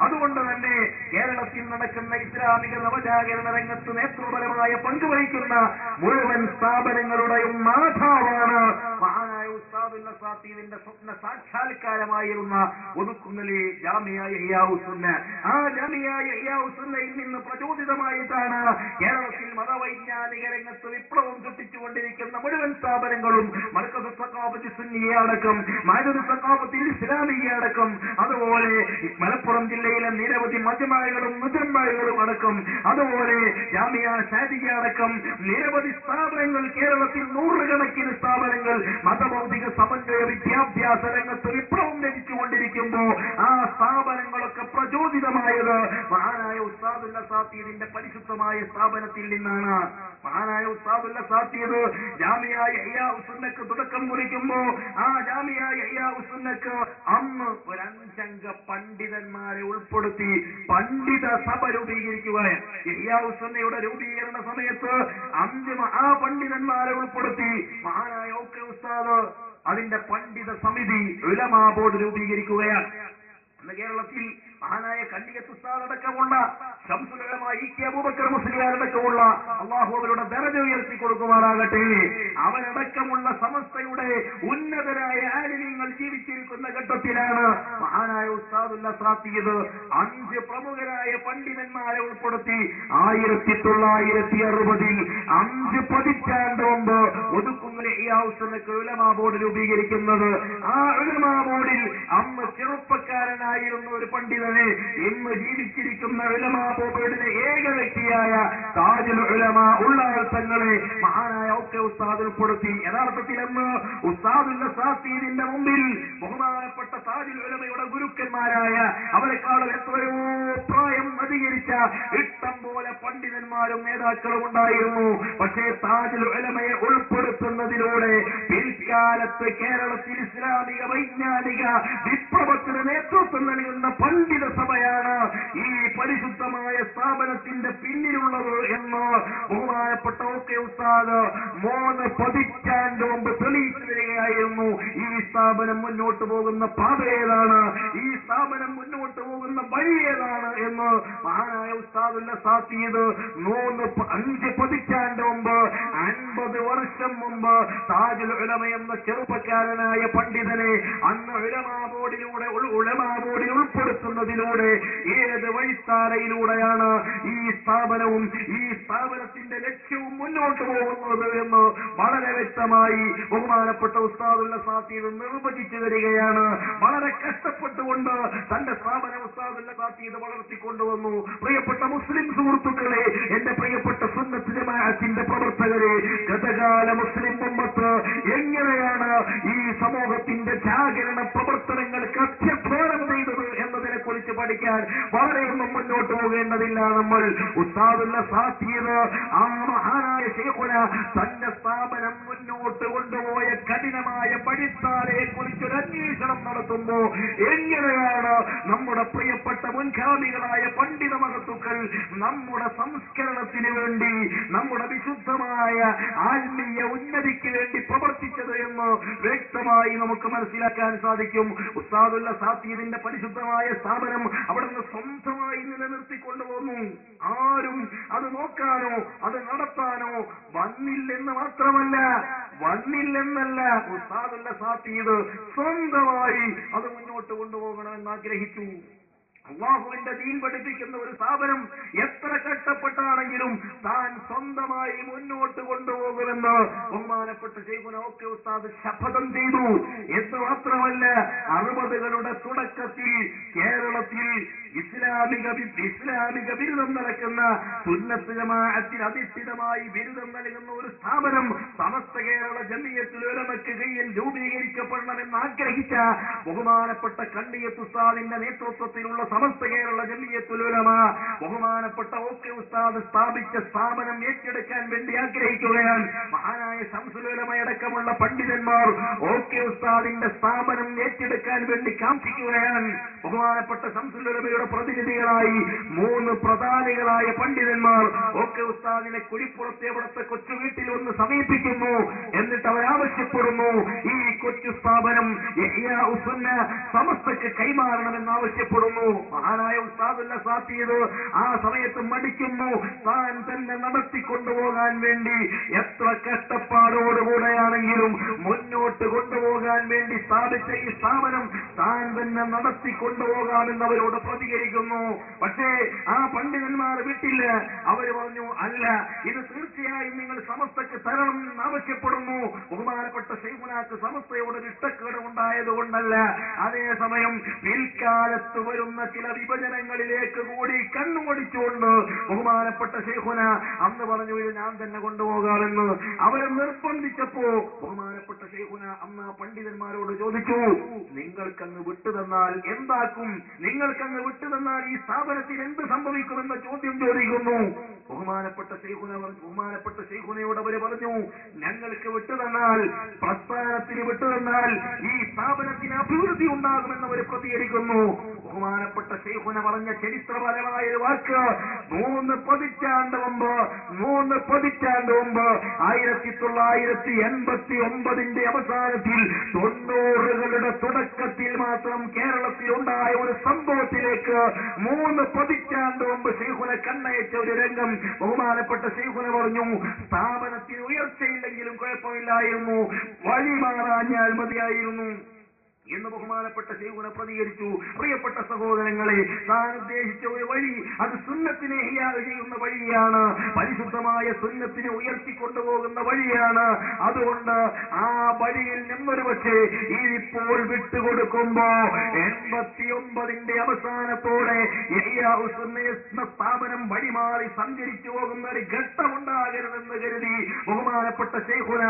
അതുകൊണ്ട് തന്നെ കേരളത്തിൽ നടക്കുന്ന ഇസ്ലാമിക നവജാഗരണ രംഗത്ത് നേതൃപരമായ പങ്കുവഹിക്കുന്ന മുഴുവൻ സ്ഥാപനങ്ങളുടെയും മാതാവാണ് മഹാനായ ഉസ്താദുൽ അസാത്തീദിന്റെ സ്വപ്ന സാക്ഷാത്കാരമായിരുന്ന ഒതുക്കുങ്ങലി ജാമിഅ ഇഹ്യാഉ സുന്ന. ആ ജാമിഅ ഇഹ്യാഉ സുന്നയിൽ നിന്ന് പ്രചോദിതമായിട്ടാണ് കേരളത്തിൽ മതവൈജ്ഞാനിക രംഗത്ത് വിപ്ലവം സൃഷ്ടിച്ചുകൊണ്ടിരിക്കുന്ന മുഴുവൻ സ്ഥാപനങ്ങളും മർകസ് സഖാഫത്ത് സുന്നിയെ അടക്കം, മഅ്ഹദുൽ സഖാഫത്തിൽ ഇസ്ലാമിയെ അടക്കം, അതുപോലെ മലപ്പുറം ജില്ലയിലെ നിരവധി മജ്മഅകളും മുജമ്മഅകളും അടക്കം, അതുപോലെ ജാമിഅ സാദിയ അടക്കം നിരവധി സ്ഥാപനങ്ങൾ കേരളത്തിൽ നൂറുകണക്കിന് സ്ഥാപനങ്ങൾ മതബൗദ്ധിക സമന്വയ വിദ്യാഭ്യാസ രംഗത്ത് വിപ്ലവം ലഭിച്ചുകൊണ്ടിരിക്കുമ്പോൾ ആ സ്ഥാപനങ്ങളൊക്കെ പ്രചോദിതമായത് മഹാനായ ഉസ്താദുൽ അസാത്തീദിന്റെ പരിശുദ്ധമായ സ്ഥാപനത്തിൽ നിന്നാണ്. മഹാനായ ഉസ്താദുൽ അസാത്തീദ് ജാമിഅ ഇഹ്യാഉ സുന്നക്ക് തുടക്കം കുറിക്കുമ്പോൾ ആ ജാമിഅ ഇഹ്യാഉ സുന്നക്ക് അന്ന് ഒരു 5 അംഗ പണ്ഡിതന്മാരെ ഉൾപ്പെടുത്തി പണ്ഡിത സഭ രൂപീകരിക്കുകയാണ്. ഇഹ്യാഉ സുന്നയുടെ രൂപീകരണ സമയത്ത് 5 മഹാപണ്ഡിതന്മാരെ ഉൾപ്പെടുത്തി മഹാനായ ഓക്കെ ഉസ്താദ് അതിന്റെ പണ്ഡിത സമിതി ഉലമാ ബോർഡ് രൂപീകരിക്കുകയാണ്. ഇന്ന് കേരളത്തിൽ മഹാനായ കണ്ണിയത്ത് ഉസ്താദ് അടക്കമുള്ള ശംസുൽ ഉലമ ഇ.കെ. അബൂബക്കർ മുസ്ലിയാർ അടക്കമുള്ള അല്ലാഹു അവരുടെ ദറജ ഉയർത്തി കൊടുക്കുമാറാകട്ടെ. അവരടക്കമുള്ള സമസ്തയുടെ ഉന്നതരായ ആലിമീങ്ങൾ ജീവിച്ചിരിക്കുന്ന ഘട്ടത്തിലാണ് മഹാനായ ഉസ്താദുൽ അസാത്തീദ് 5 പ്രമുഖരായ പണ്ഡിതന്മാരെ ഉൾപ്പെടുത്തി 1960-ൽ 5 പതിറ്റാണ്ട് മുമ്പ് ഒതുക്കുങ്ങൽ ഇഹ്യാഉ സുന്നക്ക് ഉലമാ ബോർഡ് രൂപീകരിക്കുന്നത്. ആ ഉലമാ ബോർഡിൽ അന്ന് ചെറുപ്പക്കാരനായിരുന്ന ഒരു പണ്ഡിതനെ ഇന്ന് ജീവിച്ചിരിക്കുന്ന ഉലമാ ബോർഡിലെ ഏക വ്യക്തിയായ താജുൽ ഉലമ ഉള്ളാൾ തങ്ങളെ മഹാനായ ഒക്കെ ഉസ്താദ് ഉൾപ്പെടുത്തി. യഥാർത്ഥത്തിൽ അന്ന് ഉസ്താദുൽ അസാത്തീദിന്റെ മുമ്പിൽ ബഹുമാനപ്പെട്ട താജുൽ ഉലമയുടെ ഗുരുക്കന്മാരായ അവരെക്കാളും എത്രയോ പ്രായം അധികരിച്ച ഇഷ്ടം പോലെ പണ്ഡിതന്മാരും നേതാക്കളും ഉണ്ടായിരുന്നു. പക്ഷേ താജുൽ ഉലമയെ ഉൾപ്പെടുത്തുന്നതിലൂടെ പിൽക്കാലത്ത് കേരളത്തിൽ ഇസ്ലാമിക വൈജ്ഞാനിക വിപ്ലവത്തിന് നേതൃത്വം നൽകുന്ന പണ്ഡിത സഭയാണ് ഈ പരിശുദ്ധമായ സ്ഥാപനത്തിന്റെ പിന്നിലുള്ളത് എന്ന് ബഹുമാനപ്പെട്ട ഒക്കെ ഉസ്താദ് 3 പതിറ്റാണ്ട് മുമ്പ് തെളിയിച്ചു വരികയായിരുന്നു. ഈ സ്ഥാപനം മുന്നോട്ട് പോകുന്ന പാത ഏതാണ്, ഈ സ്ഥാപനം മുന്നോട്ട് പോകുന്ന വഴി ഏതാണ് എന്ന് മഹാനായ ഉസ്താദുൽ അസാത്തീദ് 5 പതിറ്റാണ്ട് മുമ്പ് 50 വർഷം മുമ്പ് താജുൽ ഉലമ എന്ന ചെറുപ്പക്കാരനായ പണ്ഡിതനെ അന്ന് ഉലമാ ബോർഡിൽ ഉൾപ്പെടുത്തുന്നതിലൂടെ ഏത് വഴിത്താരയിലൂടെയാണ് ഈ സ്ഥാപനവും ഈ സ്ഥാപനത്തിന്റെ ലക്ഷ്യവും മുന്നോട്ട് പോകുന്നത് എന്ന് വളരെ വ്യക്തമായി ബഹുമാനപ്പെട്ട ഉസ്താദുൽ അസാത്തീദ് നിർവചിച്ചു തരികയാണ്. വളരെ കഷ്ടപ്പെട്ടുകൊണ്ട് തന്റെ സ്ഥാപനം ഉസ്താദുൽ അസാത്തീദ് വളർത്തിക്കൊണ്ടുവന്നു. പ്രിയപ്പെട്ട മുസ്ലിം സുഹൃത്തുക്കളെ, എന്റെ പ്രിയപ്പെട്ട സുന്നത്ത് ജമാഅത്തിന്റെ പ്രവർത്തകരെ, ഗതകാല മുസ്ലിം ഉമ്മത്ത് എങ്ങനെയാണ് ഈ സമൂഹത്തിന്റെ ജാഗരണ പ്രവർത്തനങ്ങൾക്ക് അധ്യക്ഷാനം ചെയ്തത് എന്നതിനെ കുറിച്ച് പഠിക്കാൻ വളരെയൊന്നും മുന്നോട്ട് പോകേണ്ടതില്ല. നമ്മൾ ഉസ്താദുൽ അസാത്തീദ് ആ മഹാനായ ശൈഖുന തന്റെ സ്ഥാപനം മുന്നോട്ട് കൊണ്ടുപോയ കഠിനമായ പടിത്താരയെ കുറിച്ചൊരു അന്വേഷണം നടത്തുമ്പോൾ എങ്ങനെയാണ് നമ്മുടെ പ്രിയപ്പെട്ട മുൻഗാമികളായ പണ്ഡിത മഹത്തുക്കൾ നമ്മുടെ സംസ്കരണത്തിന് വേണ്ടി, നമ്മുടെ വിശുദ്ധമായ ആത്മീയ ഉന്നതിക്ക് വേണ്ടി പ്രവർത്തിച്ചത് എന്ന് വ്യക്തമായി നമുക്ക് മനസ്സിലാക്കാൻ സാധിക്കും. ഉസ്താദുൽ അസാത്തീദിന്റെ പരിശുദ്ധമായ സ്ഥാപനം അവിടുന്ന് സ്വന്തമായി നിലനിർത്തിക്കൊണ്ടുപോന്നു. ആരും അത് നോക്കാനോ അത് നടത്താനോ വന്നില്ലെന്നല്ല ഉസ്താദുൽ അസാത്തീദ് സ്വന്തമായി അത് മുന്നോട്ട് കൊണ്ടുപോകണമെന്ന് ആഗ്രഹിച്ചു. അല്ലാഹുവിന്റെ ദീൻ പഠിപ്പിക്കുന്ന ഒരു സ്ഥാപനം എത്ര കഷ്ടപ്പെട്ടാണെങ്കിലും താൻ സ്വന്തമായി മുന്നോട്ട് കൊണ്ടുപോകുമെന്ന് ബഹുമാനപ്പെട്ട ശൈഖുന ഒക്കെ ഉസ്താദ് ശപഥം ചെയ്തു. എന്ന് മാത്രമല്ല, 60കളുടെ തുടക്കത്തിൽ കേരളത്തിൽ ഇസ്ലാമിക ബിരുദം നടക്കുന്ന സുന്നത്ത് ജമാഅത്തിൽ അധിഷ്ഠിതമായി ബിരുദം നൽകുന്ന ഒരു സ്ഥാപനം സമസ്ത കേരള ജമിയത്തുൽ ഉലമയ്ക്ക് കീഴിൽ രൂപീകരിക്കപ്പെടണമെന്ന് ആഗ്രഹിച്ച ബഹുമാനപ്പെട്ട കണ്ണിയത്ത് ഉസ്താദിന്റെ നേതൃത്വത്തിലുള്ള സമസ്ത കേരള ജമിയത്തുൽ ഉലമ ബഹുമാനപ്പെട്ട ഒക്കെ ഉസ്താദ് സ്ഥാപിച്ച സ്ഥാപനം ഏറ്റെടുക്കാൻ വേണ്ടി ആഗ്രഹിക്കുകയാണ്. മഹാനായ ശംസുൽ ഉലമയടക്കമുള്ള പണ്ഡിതന്മാർ ഒക്കെ ഉസ്താദിന്റെ സ്ഥാപനം ഏറ്റെടുക്കാൻ വേണ്ടി കാംക്ഷിക്കുകയാണ്. ബഹുമാനപ്പെട്ട ശംസുൽ ഉലമയുടെ പ്രതിനിധികളായി 3 പ്രധാനികളായ പണ്ഡിതന്മാർ ഒക്കെ ഉസ്താദിനെ കുഴിപ്പുറത്തെ അവിടുത്തെ കൊച്ചു വീട്ടിൽ ഒന്ന് സമീപിക്കുന്നു. എന്നിട്ട് അവരാവശ്യപ്പെടുന്നു ഈ കൊച്ചു സ്ഥാപനം ഇഹ്യാ ഉസ്സുന്ന സമസ്തക്ക് കൈമാറണമെന്ന് ആവശ്യപ്പെടുന്നു. മഹാനായ ഉസ്താദുൽ സാത്തീദ് ആ സമയത്ത് മടിക്കുന്നു. താൻ തന്നെ നടത്തിക്കൊണ്ടുപോകാൻ വേണ്ടി എത്ര കഷ്ടപ്പാടോടുകൂടെയാണെങ്കിലും മുന്നോട്ട് കൊണ്ടുപോകാൻ വേണ്ടി സ്ഥാപിച്ച ഈ സ്ഥാപനം താൻ തന്നെ നടത്തിക്കൊണ്ടുപോകാമെന്ന് അവരോട് പ്രതികരിക്കുന്നു. പക്ഷേ ആ പണ്ഡിതന്മാർ വിട്ടില്ല. അവർ പറഞ്ഞു, അല്ല, ഇത് തീർച്ചയായും നിങ്ങൾ സമസ്തക്ക് തരണം എന്ന് ആവശ്യപ്പെടുന്നു. ബഹുമാനപ്പെട്ട ശൈഖുനാക്ക് സമസ്തയോട് ഇഷ്ടക്കേട് ഉണ്ടായതുകൊണ്ടല്ല. അതേസമയം പിൽക്കാലത്ത് വരുന്ന ചില വിഭജനങ്ങളിലേക്ക് കൂടി കണ്ണുമടിച്ചുകൊണ്ട് ബഹുമാനപ്പെട്ട ശൈഖുന അന്ന് പറഞ്ഞു, ഇത് ഞാൻ തന്നെ കൊണ്ടുപോകാമെന്ന്. അവരെ നിർബന്ധിച്ചപ്പോ ബഹുമാനപ്പെട്ട ശൈഖുന അന്ന് ആ പണ്ഡിതന്മാരോട് ചോദിച്ചു, നിങ്ങൾക്കങ്ങ് വിട്ടുതന്നാൽ എന്താക്കും? നിങ്ങൾക്കങ്ങ് വിട്ടുതന്നാൽ ഈ സ്ഥാപനത്തിന് എന്ത് സംഭവിക്കുമെന്ന ചോദ്യം ചോദിക്കുന്നു. ബഹുമാനപ്പെട്ട ശൈഖുനയോട് അവര് പറഞ്ഞു, ഞങ്ങൾക്ക് വിട്ടുതന്നാൽ, പ്രസ്ഥാനത്തിന് വിട്ടുതന്നാൽ ഈ സ്ഥാപനത്തിന് അഭിവൃദ്ധി ഉണ്ടാകുമെന്ന് അവർ പ്രതികരിക്കുന്നു. ബഹുമാനപ്പെട്ട ശൈഖുന പറഞ്ഞ ചരിത്രപരമായ ഒരു വാക്ക് 3 പതിറ്റാണ്ട് മുമ്പ് 1989 അവസാനത്തിൽ 90കളുടെ തുടക്കത്തിൽ മാത്രം കേരളത്തിൽ ഉണ്ടായ ഒരു സംഭവത്തിലേക്ക് 3 പതിറ്റാണ്ട് മുമ്പ് ശൈഖുന കണ്ണയച്ച ഒരു രംഗം. ബഹുമാനപ്പെട്ട ശൈഖുന പറഞ്ഞു, സ്ഥാപനത്തിന് ഉയർച്ചയില്ലെങ്കിലും കുഴപ്പമില്ലായിരുന്നു, വഴി മാറാഞ്ഞാൽ മതിയായിരുന്നു എന്ന് ബഹുമാനപ്പെട്ട ശൈഖുന പ്രതികരിച്ചു. പ്രിയപ്പെട്ട സഹോദരങ്ങളെ, താൻ ഉദ്ദേശിച്ച ഒരു വഴി അത് സുന്നത്തിനെ ഇഹ്യാ ചെയ്യുന്ന വഴിയാണ്, പരിശുദ്ധമായ സുന്നത്തിനെ ഉയർത്തിക്കൊണ്ടുപോകുന്ന വഴിയാണ്. അതുകൊണ്ട് ആ വഴിയിൽ നിന്നൊരു പക്ഷേ ഇതിപ്പോൾ വിട്ടുകൊടുക്കുമ്പോ 89 അവസാനത്തോടെ ഇഹ്യാ ഉസ്സുന്ന എന്ന സ്ഥാപനം വഴിമാറി സഞ്ചരിച്ചു പോകുന്ന ഒരു ഘട്ടമുണ്ടാകരുതെന്ന് കരുതി ബഹുമാനപ്പെട്ട ശൈഖുന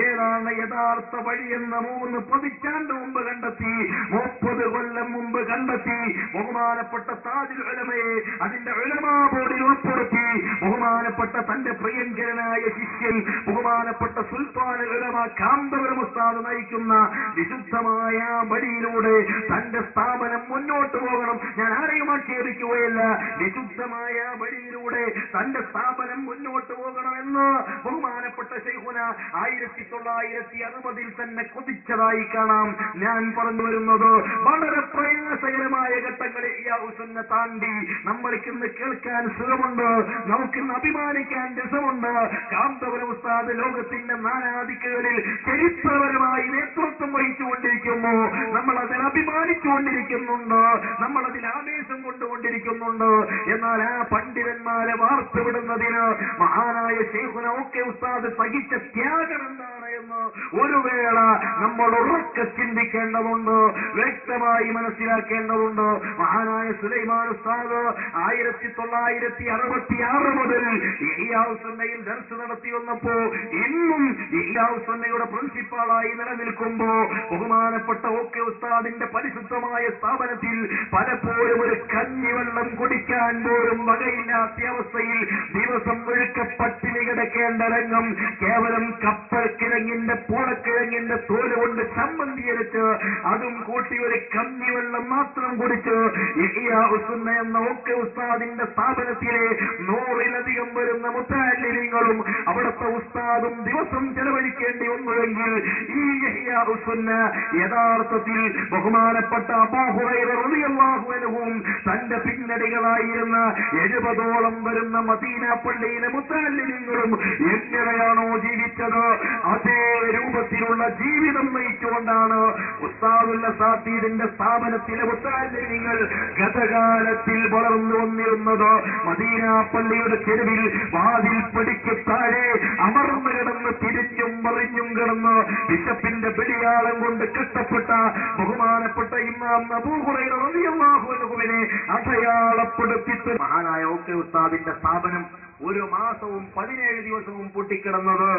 ഏതാണ് യഥാർത്ഥ വഴിയെന്ന 3 പതിറ്റാണ്ട് മുമ്പ് കണ്ടെത്തി, 30 കൊല്ലം മുമ്പ് കണ്ടെത്തി. ബഹുമാനപ്പെട്ട താജുൽ ഉലമയെ അതിന്റെ ഉലമാ ബോർഡിൽ ഉൾപ്പെടുത്തി. ബഹുമാനപ്പെട്ട തന്റെ പ്രിയങ്കരനായ ശിഷ്യൻ ബഹുമാനപ്പെട്ട സുൽത്താനുൽ ഉലമ കാന്തപുരം ഉസ്താദ് നയിക്കുന്ന വിശുദ്ധമായ വഴിയിലൂടെ തന്റെ സ്ഥാപനം മുന്നോട്ട് പോകണം. ഞാൻ ആരെയും ആക്ഷേപിക്കുകയല്ല. വിശുദ്ധമായ വഴിയിലൂടെ തന്റെ സ്ഥാപനം മുന്നോട്ട് പോകണമെന്ന് ബഹുമാനപ്പെട്ട ശൈഖുന 1960 തന്നെ കൊതിച്ചതായി കാണാം. ഞാൻ പറഞ്ഞു വരുന്നത്, വളരെ പ്രയാസകരമായ ഘട്ടങ്ങളെ ഇഹ്യാ ഉസ്സുന്ന താണ്ടി നമ്മൾക്ക് ഇന്ന് കേൾക്കാൻ സുഖമുണ്ട്, നമുക്കിന്ന് അഭിമാനിക്കാൻ രസമുണ്ട്. കാന്തപുരം ഉസ്താദ് ലോകത്തിന്റെ നാനാദിക്കുകളിൽ ചരിത്രപരമായി നേതൃത്വം വഹിച്ചുകൊണ്ടിരിക്കുന്നു. നമ്മൾ അതിൽ അഭിമാനിച്ചുകൊണ്ടിരിക്കുന്നുണ്ട്, നമ്മൾ അതിൽ ആവേശം കൊണ്ടുകൊണ്ടിരിക്കുന്നുണ്ട്. എന്നാൽ ആ പണ്ഡിതന്മാരെ വാർത്തുവിടുന്നതിന് മഹാനായ ശൈഖുന ഒക്കെ ഉസ്താദ് സഹിച്ച ത്യാഗം എന്താണ് എന്ന് ഒരു വേള നമ്മൾ ഉറക്കെ ചിന്തിക്കേണ്ടതുണ്ട്, വ്യക്തമായി മനസ്സിലാക്കേണ്ടതുണ്ട്. മഹാനായ സുലൈമാൻ ഉസ്താദ് 1966 മുതൽ ഇഹ്യാ ഉസ്സുന്നയിൽ ദർസ് നടത്തി വന്നപ്പോ ഇന്നും ഇഹ്യാ ഉസ്സുന്നയുടെ പ്രിൻസിപ്പാളായി നിലനിൽക്കുമ്പോ ബഹുമാനപ്പെട്ട ഒക്കെ ഉസ്താദിന്റെ പരിശുദ്ധമായ സ്ഥാപനത്തിൽ പലപ്പോഴും ഒരു കഞ്ഞിവെള്ളം കുടിക്കാൻ പോലും വകയില്ലാത്ത അവസ്ഥയിൽ ദിവസം മുഴുക്ക പട്ടിണി കിടക്കേണ്ട രംഗം കേവലം കപ്പൽ കിഴങ്ങിന്റെ പൂളക്കിഴങ്ങിന്റെ തോല് കൊണ്ട് ചമ്മന്തി അരച്ച് അതും കൂട്ടി ഒരു കഞ്ഞിവെള്ളം മാത്രം കുടിച്ച് ഇഹ്യാ ഉസ്സുന്ന എന്ന ഒക്കെ ഉസ്താദിന്റെ സ്ഥാപനത്തിലെ 100-ലധികം വരുന്ന മുത്തഅല്ലിമീങ്ങളും അവിടുത്തെ ഉസ്താദും ദിവസം ചെലവഴിക്കേണ്ടി വന്നുവെങ്കിൽ ഈ ഇഹ്യാ ഉസ്സുന്ന യഥാർത്ഥത്തിൽ ബഹുമാനപ്പെട്ട അബൂ ഹുറൈറ റളിയല്ലാഹു അൻഹുവും തന്റെ പിന്നടികളായിരുന്ന 70ഓളം വരുന്ന മദീന പള്ളിയിലെ മുത്തഅല്ലിമീങ്ങളും എങ്ങനെയാണോ ജീവിച്ചത് അതേ രൂപത്തിലുള്ള ജീവിതം നയിച്ചുകൊണ്ടാണ് ഉസ്താദുൽ സാത്തീദിന്റെ സ്ഥാപനത്തിലെ മുത്തഅല്ലിമീങ്ങൾ ഗതകാലത്തിൽ വളർന്നു വന്നിരുന്നത്. മദീന പള്ളിയുടെ ചെരുവിൽ വാതിൽ പടിക്ക് താഴെ അമർന്നു കിടന്ന് തിരിച്ചും മറിഞ്ഞും കിടന്ന് ബിഷപ്പിന്റെ പിടിയാളം കൊണ്ട് കെട്ടപ്പെട്ട ബഹുമാനപ്പെട്ട ഇമാം അബൂ ഹുറൈറ റളിയല്ലാഹു അൻഹുവിനെ അടയാളപ്പെടുത്തി മഹാനായ ഒക്കെ ഉസ്താദിന്റെ സ്ഥാപനം 1 മാസവും 17 ദിവസവും പൊട്ടിക്കിടന്നത്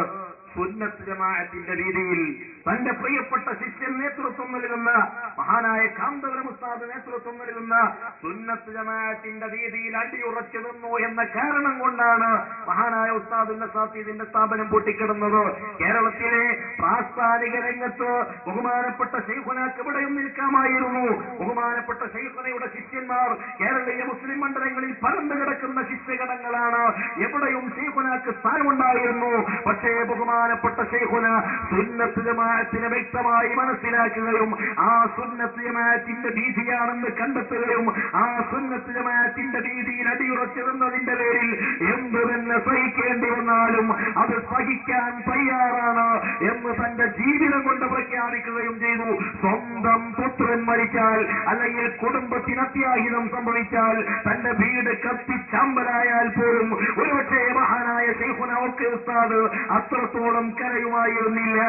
സുന്നത്ത് ജമാഅത്തിന്റെ രീതിയിൽ തന്റെ പ്രിയപ്പെട്ട ശിഷ്യൻ നേതൃത്വം നൽകുന്ന മഹാനായ കാന്തപുരം ഉസ്താദ് നേതൃത്വം നൽകുന്ന സുന്നത്ത് ജമാഅത്തിന്റെ രീതിയിൽ അടിയുറച്ചു നിന്നു എന്ന കാരണം കൊണ്ടാണ് മഹാനായ ഉസ്താദുൽ നസാത്തിദിന്റെ സ്ഥാപനം പൊട്ടിക്കിടന്നത്. കേരളത്തിലെ പ്രാസ്ഥാനിക രംഗത്ത് ബഹുമാനപ്പെട്ട ശൈഖുനാക്ക് ഇവിടെയും നിൽക്കാമായിരുന്നു. ബഹുമാനപ്പെട്ട ശൈഖുനയുടെ ശിഷ്യന്മാർ കേരളീയ മുസ്ലിം മണ്ഡലങ്ങളിൽ പരന്നു കിടക്കുന്ന ശിഷ്യഗണങ്ങളാണ്. എവിടെയും ശൈഖുനാക്ക് സ്ഥാനമുണ്ടായിരുന്നു. പക്ഷേ ബഹുമാനപ്പെട്ട ശൈഖുന സുന്നത്ത് ജമാഅത്തിനെ വ്യക്തമായി മനസ്സിലാക്കുകയും ആ സുന്നത്ത് ജമാഅത്തിന്റെ ഭീതിയാണെന്ന് കണ്ടെത്തുകയും ആ സുന്നത്ത് ജമാഅത്തിന്റെ ഭീതിയിൽ അടിയുറച്ചു നിന്നതിന്റെ പേരിൽ എന്ത് തന്നെ സഹിക്കേണ്ടി വന്നാലും അത് സഹിക്കാൻ തയ്യാറാണ് എന്ന് തന്റെ ജീവിതം കൊണ്ട് പ്രഖ്യാപിക്കുകയും ചെയ്തു. സ്വന്തം പുത്രൻ മരിച്ചാൽ അല്ലെങ്കിൽ കുടുംബത്തിന് അത്യാഹിതം സംഭവിച്ചാൽ തന്റെ വീട് കത്തിച്ചാമ്പലായാൽ പോലും ഒരുപക്ഷേ മഹാനായ ശൈഖുന ഒക്കെ ഉസ്താദ് അത്രത്തോളം കരയുമായിരുന്നില്ല.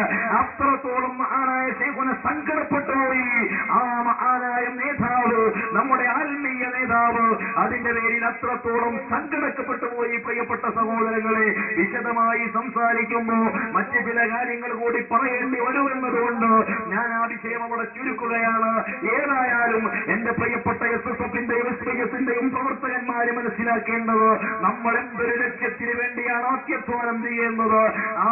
അത്രത്തോളം മഹാനായ ശൈഖുന സങ്കടപ്പെട്ടുപോയി. ആ മഹാനായ നേതാവ്, നമ്മുടെ ആത്മീയ നേതാവ്, അതിന്റെ പേരിൽ അത്രത്തോളം സങ്കടപ്പെട്ടു പോയി. പ്രിയപ്പെട്ട സഹോദരങ്ങളെ, വിശദമായി സംസാരിക്കുമ്പോ മറ്റു ചില കാര്യങ്ങൾ കൂടി പറയേണ്ടി വരുമെന്നതുകൊണ്ട് ഞാൻ ആ വിഷയം അവിടെ ചുരുക്കുകയാണ്. ഏതായാലും എന്റെ പ്രിയപ്പെട്ട SSFന്റെയും SYSന്റെയും പ്രവർത്തകന്മാര് മനസ്സിലാക്കേണ്ടത്, നമ്മൾ എന്തൊരു ലക്ഷ്യത്തിന് വേണ്ടിയാണ് അത്യധ്വാനം ചെയ്യുന്നത്, ആ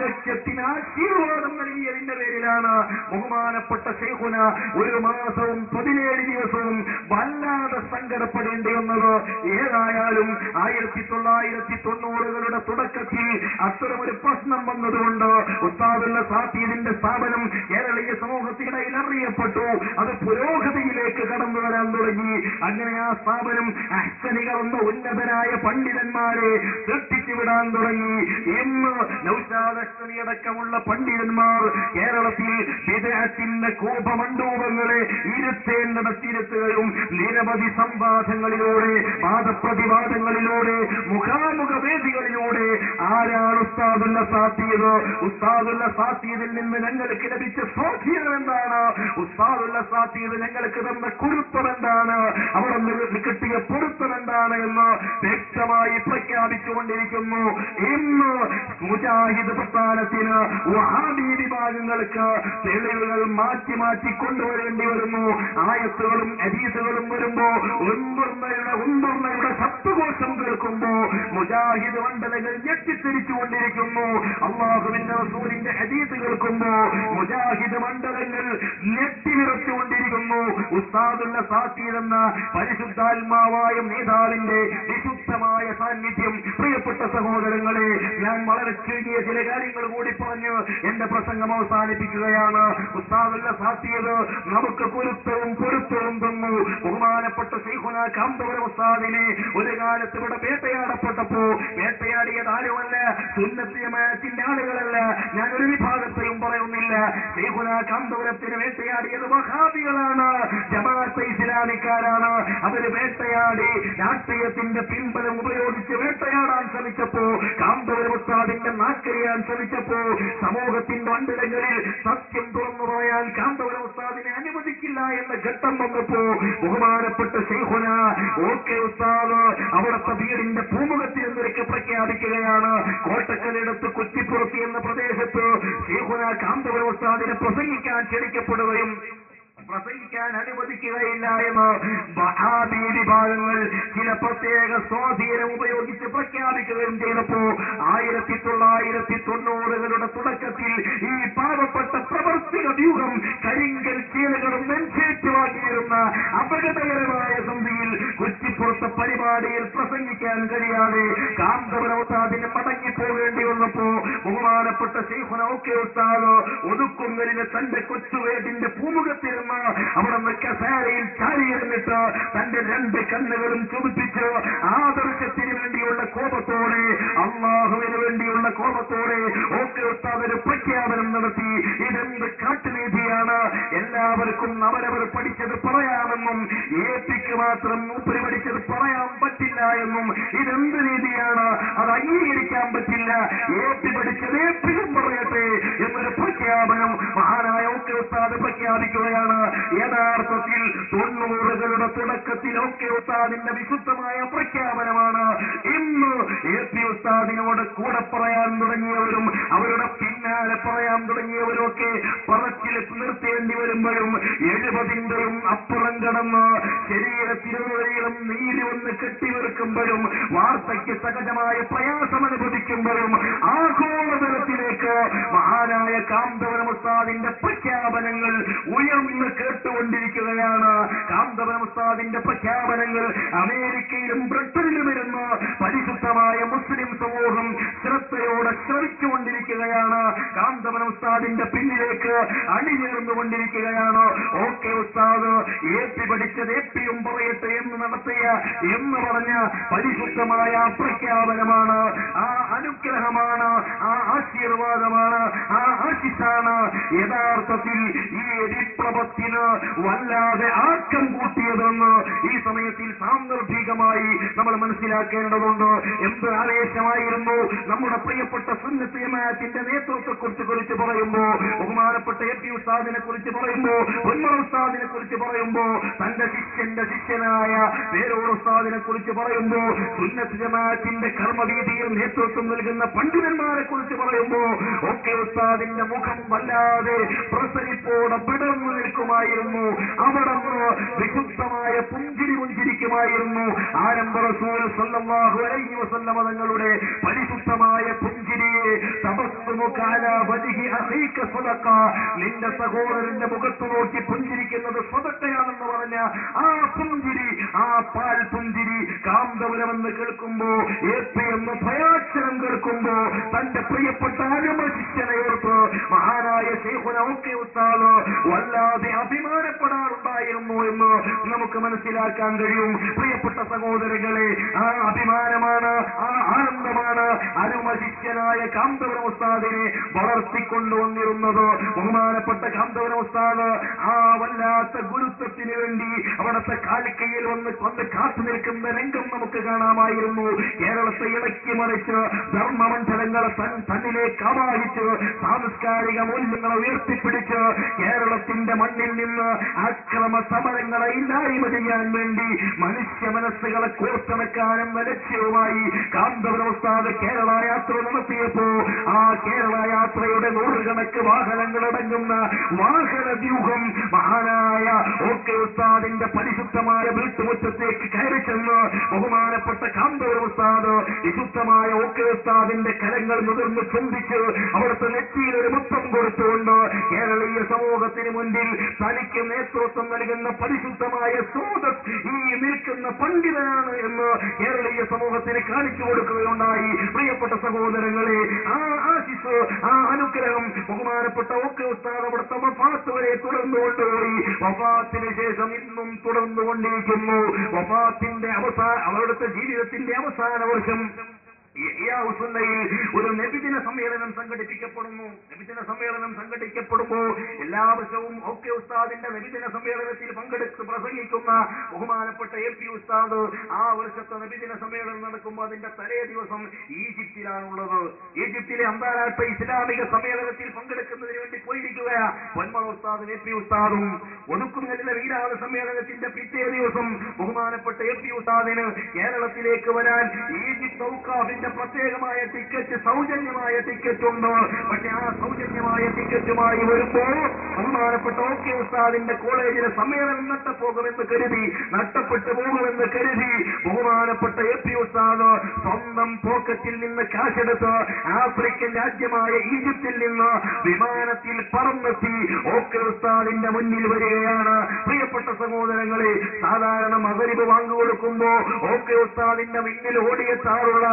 ലക്ഷ്യത്തിന് ആശീർവാദം നൽകിയതിന്റെ പേരിലാണ് ബഹുമാനപ്പെട്ട ശൈഖുന 1 മാസവും 17 ദിവസവും വല്ലാതെ സങ്കടപ്പെടേണ്ടി വന്നത്. ഏതായാലും 1990കളുടെ തുടക്കത്തിൽ അത്തരമൊരു പ്രശ്നം വന്നതുകൊണ്ട് ഉസ്താദുൽ നസാത്തിദിന്റെ സ്ഥാപനം കേരളീയ സമൂഹത്തിനിടയിൽ അറിയപ്പെട്ടു. അത് പുരോഗതിയിലേക്ക് കടന്നു വരാൻ തുടങ്ങി. അങ്ങനെ ആ സ്ഥാപനം അഹ്സനികളെന്ന ഉന്നതരായ പണ്ഡിതന്മാരെ സൃഷ്ടിച്ചു വിടാൻ തുടങ്ങി. ഇന്ന് നൗഷാദ് അഹ്സനി അടക്കമുള്ള പണ്ഡിതന്മാർ കേരളത്തിൽ വിദേഹത്തിന്റെ കോപമണ്ഡൂപങ്ങളെ ഇരുത്തേണ്ടതിരുത്തുകയും നിരവധി സംവാദങ്ങളിലൂടെ, വാദപ്രതിവാദങ്ങളിലൂടെ, മുഖാമുഖ വേദികളിലൂടെ ആരാണ് ഉസ്താദുൽ നസാത്തിദ്, ഉസ്താദുൽ നസാത്തിദിൽ നിന്ന് ഞങ്ങൾക്ക് ലഭിച്ച സ്വാധീനം എന്താണ്, ഉസ്താദുൽ നസാത്തിദ് ഞങ്ങൾക്ക് തന്ന കുരുത്തം എന്താണ്, അവിടെ നിന്ന് കിട്ടിയ പൊരുത്തം എന്താണ് എന്ന് വ്യക്തമായി പ്രഖ്യാപിച്ചുകൊണ്ടിരിക്കുന്നു. ഇന്ന് മുജാഹിദ് പ്രസ്ഥാനത്തിന് വഹാബി വിഭാഗങ്ങൾക്ക് തെളിവുകൾ മാറ്റി മാറ്റി കൊണ്ടുവരേണ്ടി വരുന്നു. ആയത്തുകളും ഹദീസുകളും വരുമ്പോ ഉന്തുർണയുടെ ശബ്ദഘോഷം കേൾക്കുമ്പോ മുജാഹിദ് മണ്ഡലങ്ങൾ ഞെട്ടിത്തിരിച്ചുകൊണ്ടിരിക്കുന്നു. അല്ലാഹുവിന്റെ റസൂലിന്റെ ഹദീസ് കേൾക്കുമ്പോ മുജാഹിദ് മണ്ഡലങ്ങൾ ഞെട്ടിവിറച്ചുകൊണ്ടിരിക്കുന്നു. ഉസ്താദുൽ നസാത്തിദ് എന്ന പരിശുദ്ധാത്മാവായ നേതാവിന്റെ വിശുദ്ധമായ സാന്നിധ്യം. പ്രിയപ്പെട്ട സഹോദരങ്ങളെ, ഞാൻ വളരെ ചുരുങ്ങിയ ചില കാര്യങ്ങൾ കൂടി പറഞ്ഞ് എന്റെ പ്രസംഗം അവസാനിപ്പിക്കുകയാണ്. ഉസ്താദുൽ നസാത്തിദ് നമുക്ക് പൊരുത്തവും തന്നു. ബഹുമാനപ്പെട്ട ശൈഖുന കാന്തപുരം ഉസ്താദിനെ ഒരു കാലത്ത് ഇവിടെ വേട്ടയാടപ്പെട്ടപ്പോ വേട്ടയാടിയത് ആരുമല്ല, സുന്നത്ത് ജമാഅത്തിന്റെ ആളുകളല്ല, ഞാനൊരു വിഭാഗത്തെയും പറയുന്നില്ല. ശൈഖുന കാന്തപുരത്തിന് വേട്ടയാടിയത് വഹാബികളാണ്, ജമാഅത്തെ ഇസ്ലാമിക്കാരാണ്. അവര് വേട്ടയാടി രാഷ്ട്രീയത്തിന്റെ പിൻബലം ഉപയോഗിച്ച് വേട്ടയാടാൻ ശ്രമിച്ചപ്പോ, കാന്തപുരം ഉസ്താദിന്റെ നാക്കരിയാൻ ശ്രമിച്ചപ്പോ, സമൂഹത്തിന്റെ മണ്ഡലങ്ങളിൽ സത്യം തുറന്നു പറയാൻ കാന്തപുരം ഉസ്താദിനെ അനുവദിക്കില്ല എന്ന ഘട്ടം വന്നപ്പോ ബഹുമാനപ്പെട്ട ശൈഖുന ഓക്കെ ഉസ്താദ് അവിടുത്തെ വീടിന്റെ പൂമുഖത്തിൽ നിന്നൊക്കെ പ്രഖ്യാപിക്കുകയാണ്. കോട്ടക്കലിടത്ത് കുറ്റിപ്പുറത്ത് എന്ന പ്രദേശത്ത് ശൈഖുന കാന്തപുരം ഉസ്താദിനെ പ്രസംഗിക്കാൻ ക്ഷണിക്കപ്പെടുകയും പ്രസംഗിക്കാൻ അനുവദിക്കുകയില്ല എന്ന് വഹാബി വിഭാഗങ്ങൾ ചില പ്രത്യേക സ്വാധീനം ഉപയോഗിച്ച് പ്രഖ്യാപിക്കുകയും ചെയ്തപ്പോ 1990കളുടെ തുടക്കത്തിൽ ഈ പാവപ്പെട്ട പ്രവർത്തിക വ്യൂഹം കരിങ്കൽ ചീലകളും നെഞ്ചേറ്റുവാങ്ങിയിരുന്ന അപകടകരമായ സന്ധിയിൽ കുറ്റിപ്പുറത്തെ പരിപാടിയിൽ പ്രസംഗിക്കാൻ കഴിയാതെ കാന്തപുരം ഉസ്താദിന് മടങ്ങിപ്പോകേണ്ടി വന്നപ്പോ ബഹുമാനപ്പെട്ട ശൈഖുന ഒക്കെ ഉസ്താദ് ഒതുക്കുങ്ങലിന് തന്റെ കൊച്ചുവേദിന്റെ പൂമുഖത്തിരുന്ന അവിടെ കസേരയിൽ ചാരിയിരുന്നിട്ട് തന്റെ 2 കണ്ണുകളും ചുമപ്പിച്ച് ആദർശത്തിന് വേണ്ടിയുള്ള കോപത്തോടെ, അള്ളാഹുവിന് വേണ്ടിയുള്ള കോപത്തോടെ ഒക്കെ ഉസ്താദ് ഒരു പ്രഖ്യാപനം നടത്തി. ഇതെന്ത് കാട്ടുനീതിയാണ്, എല്ലാവർക്കും അവരവർ പഠിച്ചത് പറയാമെന്നും എപിക്ക് മാത്രം മൂപ്പര് പഠിച്ചത് പറയാം പറയാൻ പറ്റില്ല എന്നും ഇതെന്ത് രീതിയാണ്, അത് അംഗീകരിക്കാൻ പറ്റില്ല, ഏപ്പി പഠിച്ചത് ഏപ്പിലും പറയട്ടെ എന്നൊരു പ്രഖ്യാപനം മഹാനായ ഒക്കെ ഉസ്താദ് പ്രഖ്യാപിക്കുകയാണ്. യഥാർത്ഥത്തിൽ 90കളുടെ തുടക്കത്തിൽ ഒക്കെ ഉസ്താദിന്റെ വിശുദ്ധമായ പ്രഖ്യാപനമാണ്. ഇന്ന് ഏപ്പി ഉസ്താദിനോട് കൂടെ പറയാൻ തുടങ്ങിയവരും അവരുടെ പിന്നാലെ പറയാൻ തുടങ്ങിയവരും ഒക്കെ പറച്ചിൽ നിർത്തേണ്ടി വരുമ്പോഴും 70ന്റെയും അപ്പുറം കടന്ന് ശരീരത്തിരുവരെയും നീതി ഒന്ന് കെട്ടിവെറുക്കുമ്പോഴും വാർത്തയ്ക്ക് സഹജമായ പ്രയാസം അനുഭവിക്കുമ്പോഴും ആഗോളതലത്തിലേക്ക് മഹാനായ കാന്തപുരം ഉസ്താദിന്റെ പ്രഖ്യാപനങ്ങൾ ഉയർന്ന് കേട്ടുകൊണ്ടിരിക്കുകയാണ്. കാന്തപുരം ഉസ്താദിന്റെ പ്രഖ്യാപനങ്ങൾ അമേരിക്കയിലും ബ്രിട്ടനിലും ഇരുന്ന് പരിശുദ്ധമായ മുസ്ലിം സമൂഹം ശ്രദ്ധയോടെ ശ്രമിച്ചുകൊണ്ടിരിക്കുകയാണ്. കാന്തപുരം ഉസ്താദിന്റെ പിന്നിലേക്ക് അണിചേർന്നുകൊണ്ടിരിക്കുകയാണ്. ഓക്കെ ഉസ്താദ് ഏപ്പി പഠിച്ചത് ഏപ്പിയും പറയട്ടെ എന്ന് പറഞ്ഞ പരിശുദ്ധമായ പ്രഖ്യാപനമാണ്, ആ അനുഗ്രഹമാണ്, ആ ആശീർവാദമാണ്, ആ ആശിസാണ് യഥാർത്ഥത്തിൽ ഈ വിപ്ലവത്തിന് വല്ലാതെ ആക്കം കൂട്ടിയതെന്ന് ഈ സമയത്തിൽ സാന്ദർഭികമായി നമ്മൾ മനസ്സിലാക്കേണ്ടതുണ്ട്. എന്ത് ആവേശമായിരുന്നു നമ്മുടെ പ്രിയപ്പെട്ട സുന്നത്ത് ജമാഅത്തിന്റെ നേതൃത്വത്തെക്കുറിച്ച് പറയുമ്പോ, ബഹുമാനപ്പെട്ട എപി ഉസ്താദിനെ കുറിച്ച് പറയുമ്പോ, പൊന്മള ഉസ്താദിനെ കുറിച്ച് പറയുമ്പോ, തന്റെ ശിഷ്യന്റെ ശിഷ്യനായ പേരോട് ഉസ്താദിനെ കുറിച്ച് പറയുമ്പോ, സുന്നത്ത് ജമാഅത്തിന്റെ കർമ്മവീതിയിൽ നേതൃത്വം നൽകുന്ന പണ്ഡിതന്മാരെ കുറിച്ച് പറയുമ്പോ ഒക്കെ ഉസ്താദിന്റെ മുഖം വല്ലാതെ പ്രസരിപ്പോടെ വിടർന്നു നിൽക്കുമായിരുന്നു. അവിടെ വിശുദ്ധമായ പുഞ്ചിരിക്കുമായിരുന്നു. ആരംഭ റസൂൽ സ്വല്ലല്ലാഹു അലൈഹി വസല്ലം തങ്ങളുടെ പരിശുദ്ധമായ പുഞ്ചിരിയെ നിന്റെ സഹോദരന്റെ മുഖത്ത് നോക്കി പുഞ്ചിരിക്കുന്നത് സ്വതക്കയാണെന്ന് പറഞ്ഞ ആ പുഞ്ചിരി, ആ പാൽ പുഞ്ചിരി കാന്തപുരമെന്ന് കേൾക്കുമ്പോ, ഏപ്പി എന്ന് ഭയാക്ഷരം കേൾക്കുമ്പോ തന്റെ പ്രിയപ്പെട്ട അരുമ ശിഷ്യനെ ഓർത്ത് മഹാനായ ശൈഖുന ഒക്കെ ഉസ്താദ് വല്ലാതെ അഭിമാനപ്പെടാറുണ്ടായിരുന്നു എന്ന് നമുക്ക് മനസ്സിലാക്കാൻ കഴിയും. പ്രിയപ്പെട്ട സഹോദരങ്ങളെ, ആ അഭിമാനമാണ്, ആ ആനന്ദമാണ് അരുമ ശിഷ്യനായ കാന്തപുരം ഉസ്താദിനെ വളർത്തിക്കൊണ്ടുവന്നിരുന്നത്. ബഹുമാനപ്പെട്ട കാന്തപുരം ഉസ്താദ് ആ വല്ലാത്ത ഗുരുത്വത്തിന് വേണ്ടി അവിടുത്തെ കാലിക്കയിൽ വന്ന് കാത്തു നിൽക്കുന്ന രംഗം നമുക്ക് കാണാമായിരുന്നു. കേരളത്തെ ഇടയ്ക്ക് മറിച്ച് ധർമ്മമണ്ഡലങ്ങളെ തന്നിലേക്ക് ആവാഹിച്ച് സാംസ്കാരിക മൂല്യങ്ങളെ ഉയർത്തിപ്പിടിച്ച് കേരളത്തിന്റെ മണ്ണിൽ നിന്ന് അക്രമ സമരങ്ങളെ ഇല്ലായ്മ ചെയ്യാൻ വേണ്ടി മനുഷ്യ മനസ്സുകളെ കോർത്തിണക്കാനും ലക്ഷ്യവുമായി കാന്തപുരം ഉസ്താദ് കേരള യാത്ര നടത്തിയപ്പോ ആ കേരള യാത്രയുടെ നൂറുകണക്ക് വാഹനങ്ങളടങ്ങുന്ന വാഹനവ്യൂഹം മഹാനായ ഓക്കെ ഉസ്താദിന്റെ പരിശുദ്ധമായ വീട്ടുമുറ്റത്തേക്ക് കയറി ചെന്ന് ബഹുമാനപ്പെട്ട കാന്തപുരം ഉസ്താദ് വിശുദ്ധമായ ഓക്കെ ഉസ്താദിന്റെ കരങ്ങൾ മുതിർന്ന് ചുംബിച്ച് അവിടുത്തെ നെറ്റിയിൽ ഒരു മുത്തം കൊടുത്തുകൊണ്ട് കേരളീയ സമൂഹത്തിന് മുന്നിൽ തനിക്ക് നേതൃത്വം നൽകുന്ന പരിശുദ്ധമായ സ്രോതസ് ഈ നിൽക്കുന്ന പണ്ഡിതനാണ് എന്ന് കേരളീയ സമൂഹത്തിന് കാണിച്ചു കൊടുക്കുകയുണ്ടായി. പ്രിയപ്പെട്ട സഹോദരങ്ങളെ, ആ ആശിസ്, ആ അനുഗ്രഹം ബഹുമാനപ്പെട്ട ഓക്കെ ഉസ്താദ് അവിടുത്തെ വഫാത്ത് വരെ തുടർന്നു കൊണ്ടുപോയി. വഫാത്തിന് ശേഷം ഇന്നും തുടർന്നുകൊണ്ടിരിക്കുന്നു. വഫാത്തിന്റെ അവരുടെ ജീവിതത്തിന്റെ അവസാന വർഷം ഒരു നബിദിന സമ്മേളനം സംഘടിപ്പിക്കപ്പെടുന്നു. നബിദിന സമ്മേളനം സംഘടിക്കപ്പെടുമ്പോൾ എല്ലാ വർഷവും ഓക്കെ ഉസ്താദിന്റെ നബിദിന സമ്മേളനത്തിൽ പങ്കെടുത്ത് പ്രസംഗിക്കുന്ന ബഹുമാനപ്പെട്ട എപി ഉസ്താദ് ആ വർഷത്തെ നബിദിന സമ്മേളനം നടക്കുമ്പോൾ അതിന്റെ തലേ ദിവസം ഈജിപ്തിലാണുള്ളത്. ഈജിപ്തിലെ അന്താരാഷ്ട്ര ഇസ്ലാമിക സമ്മേളനത്തിൽ പങ്കെടുക്കുന്നതിന് വേണ്ടി പോയിരിക്കുകയാ പൊന്മള ഉസ്താദും എപി ഉസ്താദും. ഒതുക്കുങ്ങലിലെ വീരാള സമ്മേളനത്തിന്റെ പിറ്റേ ദിവസം ബഹുമാനപ്പെട്ട എപി ഉസ്താദിന് കേരളത്തിലേക്ക് വരാൻ ഈജിപ്ത് ഔക്കാഫിന്റെ പ്രത്യേകമായ ടിക്കറ്റ്, സൗജന്യമായ ടിക്കറ്റ് ഉണ്ട്. പക്ഷെ ആ സൗജന്യമായ ടിക്കറ്റുമായി വരുമ്പോൾ ബഹുമാനപ്പെട്ട ഓക്കെ ഉസ്താദിന്റെ കോളേജിലെ സമ്മേളനം നഷ്ടപ്പെട്ടു പോകുമെന്ന് കരുതി ബഹുമാനപ്പെട്ട എപി ഉസ്താദ് സ്വന്തം പോക്കറ്റിൽ നിന്ന് കാശെടുത്ത് ആഫ്രിക്കൻ രാജ്യമായ ഈജിപ്തിൽ നിന്ന് വിമാനത്തിൽ പറന്നെത്തി ഓക്കെ ഉസ്താദിന്റെ മുന്നിൽ വരികയാണ്. പ്രിയപ്പെട്ട സഹോദരങ്ങളെ, സാധാരണ മഗ്‌രിബ് വാങ്ങി കൊടുക്കുമ്പോ ഓക്കെ ഉസ്താദിന്റെ മുന്നിൽ ഓടിയെത്താറുള്ള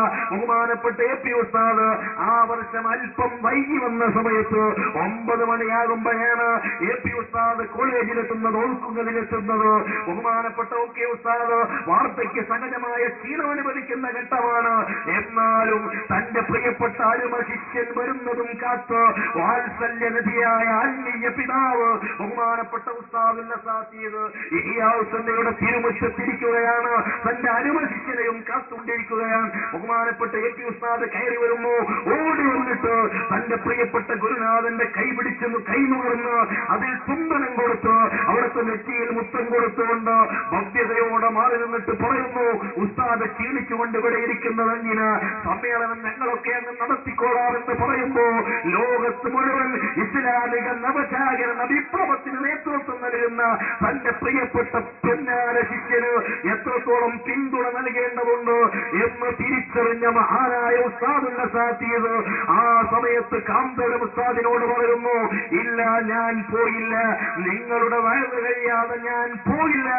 ബഹുമാനപ്പെട്ട എ.പി. ഉസ്താദ് ആ വർഷം അല്പം വൈകി വന്ന സമയത്ത് 9 മണിയാകുമ്പോഴാണ് എ.പി. ഉസ്താദ് കോളേജിലെത്തുന്നത്, ഓർക്കുന്നതിലെത്തുന്നത്. ബഹുമാനപ്പെട്ട ഒക്കെ ഉസ്താദ് വാർദ്ധക്യ സഹജമായ ക്ഷീണം അനുഭവിക്കുന്ന ഘട്ടമാണ്. എന്നാലും തന്റെ പ്രിയപ്പെട്ട അരുമ ശിഷ്യൻ വരുന്നതും കാത്ത് വാത്സല്യനിധിയായ ആത്മീയ പിതാവ് ബഹുമാനപ്പെട്ട ഉസ്താദിന്റെ സാത്തിയത് ഇഹിയാവുസന്നയുടെ തിരുമുറ്റത്തിരിക്കുകയാണ്. തന്റെ അരുമ ശിഷ്യനെയും കാത്തുകൊണ്ടിരിക്കുകയാണ്. ബഹുമാനപ്പെട്ട എ.പി. ഉസ്താദ് കയറി വരുന്നു. ഓടി വന്നിട്ട് തന്റെ പ്രിയപ്പെട്ട ഗുരുനാഥന്റെ കൈ പിടിച്ചെന്ന് കൈനുകർന്ന് അതിൽ ചുംബനം കൊടുത്ത് അവിടുത്തെ നെറ്റിയിൽ മുത്തം കൊടുത്തുകൊണ്ട് ഭവ്യതയോടെ മാറി നിന്നിട്ട് പറയുന്നു, ഉസ്താദ് ക്ഷീണിച്ചുകൊണ്ട് ഇവിടെ ഇരിക്കുന്നതെങ്കിന് സമ്മേളനം ഞങ്ങളൊക്കെ അങ്ങ് നടത്തിക്കോളാമെന്ന് പറയുമ്പോ ലോകത്ത് മുഴുവൻ ഇസ്ലാമിക നവജാഗരണ വിപ്ലവത്തിന് നേതൃത്വം നൽകുന്ന തന്റെ പ്രിയപ്പെട്ട പൊന്നാര ശിഷ്യന് എത്രത്തോളം പിന്തുണ നൽകേണ്ടതുണ്ട് എന്ന് തിരിച്ചറിഞ്ഞ മഹാനായ ഉസ്താദുന്റെ സാത്തിയത് ആ സമയത്ത് കാന്തപുരം ഉസ്താദിനോട് പറയുന്നു, ഇല്ല ഞാൻ പോയില്ല, നിങ്ങളുടെ വയറ് കഴിയാതെ ഞാൻ പോയില്ല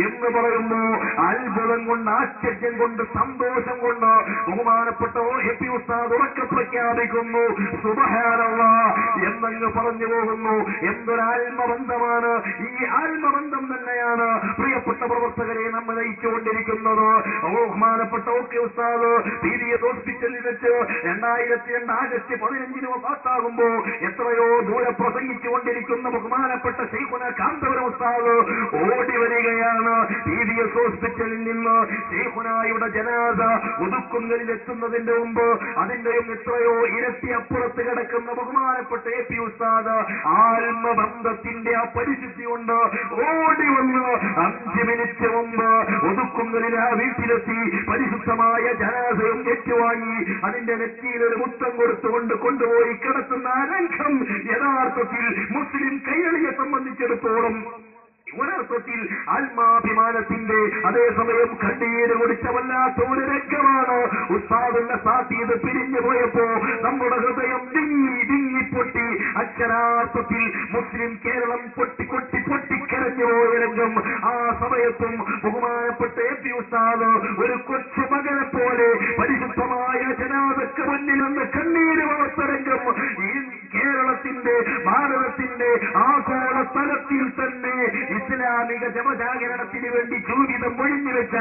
എന്ന് പറയുന്നു. അത്ഭുതം കൊണ്ട്, ആശ്ചര്യം കൊണ്ട്, സന്തോഷം കൊണ്ട് ബഹുമാനപ്പെട്ട എ.പി. ഉസ്താദ് ഉറക്കെ പ്രഖ്യാപിക്കുന്നു, സുബ്ഹാനല്ലാഹ് എന്നങ്ങ് പറഞ്ഞു പോകുന്നു. എന്തൊരു ആത്മബന്ധമാണ്! ഈ ആത്മബന്ധം തന്നെയാണ് പ്രിയപ്പെട്ട പ്രവർത്തകരെ നമ്മൾ നയിച്ചുകൊണ്ടിരിക്കുന്നത്. ബഹുമാനപ്പെട്ട ഒക്കെ ഉസ്താദ് PVS ഹോസ്പിറ്റലിൽ വെച്ച് 2002 ആഗസ്റ്റ് 15 വഫാത്താകുമ്പോ എത്രയോ ദൂരെ പ്രസംഗിച്ചുകൊണ്ടിരിക്കുന്ന ബഹുമാനപ്പെട്ട ശൈഖുന കാന്തപുരം ഉസ്താദ് ഓടി വരികയാണ്. PVS ഹോസ്പിറ്റലിൽ നിന്ന് ശൈഖുനായുടെ ജനാസ ഒതുക്കുന്നതിൽ എത്തുന്നതിന്റെ മുമ്പ് അതിന്റെയും എത്രയോ ഇരട്ടി അപ്പുറത്ത് കിടക്കുന്ന ബഹുമാനപ്പെട്ട എ.പി. ഉസ്താദ് ആത്മബന്ധത്തിന്റെ ആ പരിശുദ്ധി കൊണ്ട് ഓടി വന്ന് 5 മിനിറ്റ് മുമ്പ് ഒതുക്കുന്നതിൽ ആ വീട്ടിലെത്തി പരിശുദ്ധമായ ജനാസയും ഏറ്റുവാങ്ങി അതിന്റെ നെറ്റിയിൽ ഒരു മുത്തം കൊടുത്തുകൊണ്ട് കൊണ്ടുപോയി കിടത്തുന്ന രംഗം യഥാർത്ഥത്തിൽ മുസ്ലിം കൈരളിയെ സംബന്ധിച്ചിടത്തോളം യഥാർത്ഥത്തിൽ ആത്മാഭിമാനത്തിന്റെ അതേസമയം കണ്ണീര് കുടിച്ച വല്ലാത്ത ഒരു രംഗമാണ്. ഉസ്താദിന്റെ സാധ്യത പിരിഞ്ഞു പോയപ്പോ നമ്മുടെ ഹൃദയം പൊട്ടി അക്ഷരാർത്ഥത്തിൽ മുസ്ലിം കേരളം പൊട്ടിക്കരഞ്ഞു പോയ രംഗം. ആ സമയത്തും ബഹുമാനപ്പെട്ട എ.പി. ഉസ്താദ് ഒരു കൊച്ചു മകനെ പോലെ പരിശുദ്ധമായ ജനാസക്ക് മുന്നിൽ നിന്ന് കണ്ണീര് വളർത്ത രംഗം ഈ കേരളത്തിന്റെ ഭാരതത്തിന്റെ ആഗോള തലത്തിൽ തന്നെ ഇസ്ലാമിക ജനജാഗരണത്തിന് വേണ്ടി ജീവിതം ഒഴിഞ്ഞുവെച്ച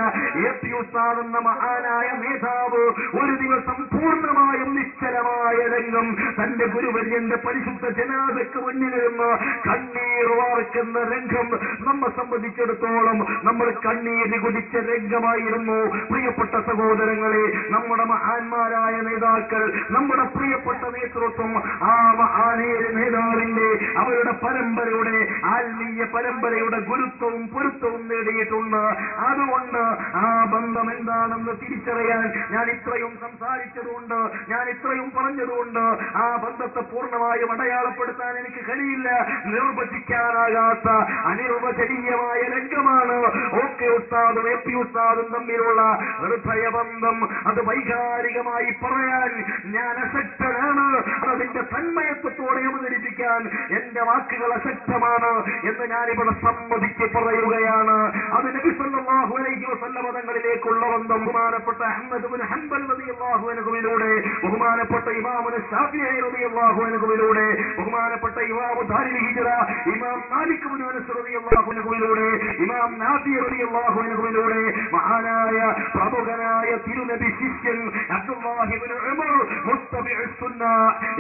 എ.പി. ഉസ്താദ് എന്ന മഹാനായ നേതാവ് ഒരു ദിവസം പൂർണ്ണമായും നിശ്ചലമായ രംഗം തന്റെ ഗുരുവര്യന്റെ പരിശുദ്ധ ജനാസക്ക് മുന്നിൽ നിന്ന് കണ്ണീർ വാർക്കുന്ന രംഗം നമ്മെ സംബന്ധിച്ചിടത്തോളം നമ്മൾ കണ്ണീര് കുടിച്ച രംഗമായിരുന്നു. പ്രിയപ്പെട്ട സഹോദരങ്ങളെ, നമ്മുടെ മഹാന്മാരായ നേതാക്കൾ, നമ്മുടെ പ്രിയപ്പെട്ട നേതൃത്വം ആ മഹാനേയ നേതാവിന്റെ അവരുടെ പരമ്പരയുടെ ആത്മീയ പരമ്പരയുടെ ഗുരുത്വവും പൊരുത്തവും നേടിയിട്ടുണ്ട്. അതുകൊണ്ട് ആ ബന്ധം എന്താണെന്ന് തിരിച്ചറിയാൻ ഞാൻ ഇത്രയും സംസാരിച്ചതുകൊണ്ട്, ഞാൻ ഇത്രയും പറഞ്ഞതുകൊണ്ട് ആ ബന്ധത്തെ പൂർണ്ണമായും അടയാളപ്പെടുത്താൻ എനിക്ക് കഴിയില്ല. നിർവചിക്കാനാകാത്ത അനിർവചനീയമായ രംഗമാണ് ഒക്കെ ഉസ്താദും എ.പി. ഉസ്താദും തമ്മിലുള്ള ഹൃദയബന്ധം. അത് വൈകാരികമായി പറയാൻ ഞാൻ അശക്തനാണ്. അതിന്റെ തന്മയത്വത്തോടെ അവതരിപ്പിക്കാൻ എന്റെ വാക്കുകൾ അശക്തമാണ് എന്ന് ഞാനിവിടെ സമ്മതിച്ച് പറയുകയാണ്. അത് നബി സല്ലല്ലാഹു അലൈഹി വസല്ലം തങ്ങളിലേക്കുള്ള ബന്ധം ബഹുമാനപ്പെട്ട അഹ്മദ് ഇബ്നു ഹംബൽ റളിയല്ലാഹു അൻഹുവിലൂടെ, ബഹുമാനപ്പെട്ട ഇമാമുന ശാഫിഈ റളിയല്ലാഹു അൻഹുവിലൂടെ, ബഹുമാനപ്പെട്ട ഇമാമു ദാരിൽ ഹിജ്റ ഇമാം മാലിക് ഇബ്നു അനസ് റളിയല്ലാഹു അൻഹുവിലൂടെ, ഇമാം നാഫി റളിയല്ലാഹു അൻഹുവിലൂടെ, മഹാനായ പ്രമുഖനായ തിരുനബി ശിഷ്യൻ അബ്ദുല്ലാഹി ഇബ്നു ഉമർ മുത്തബിഉ സുന്ന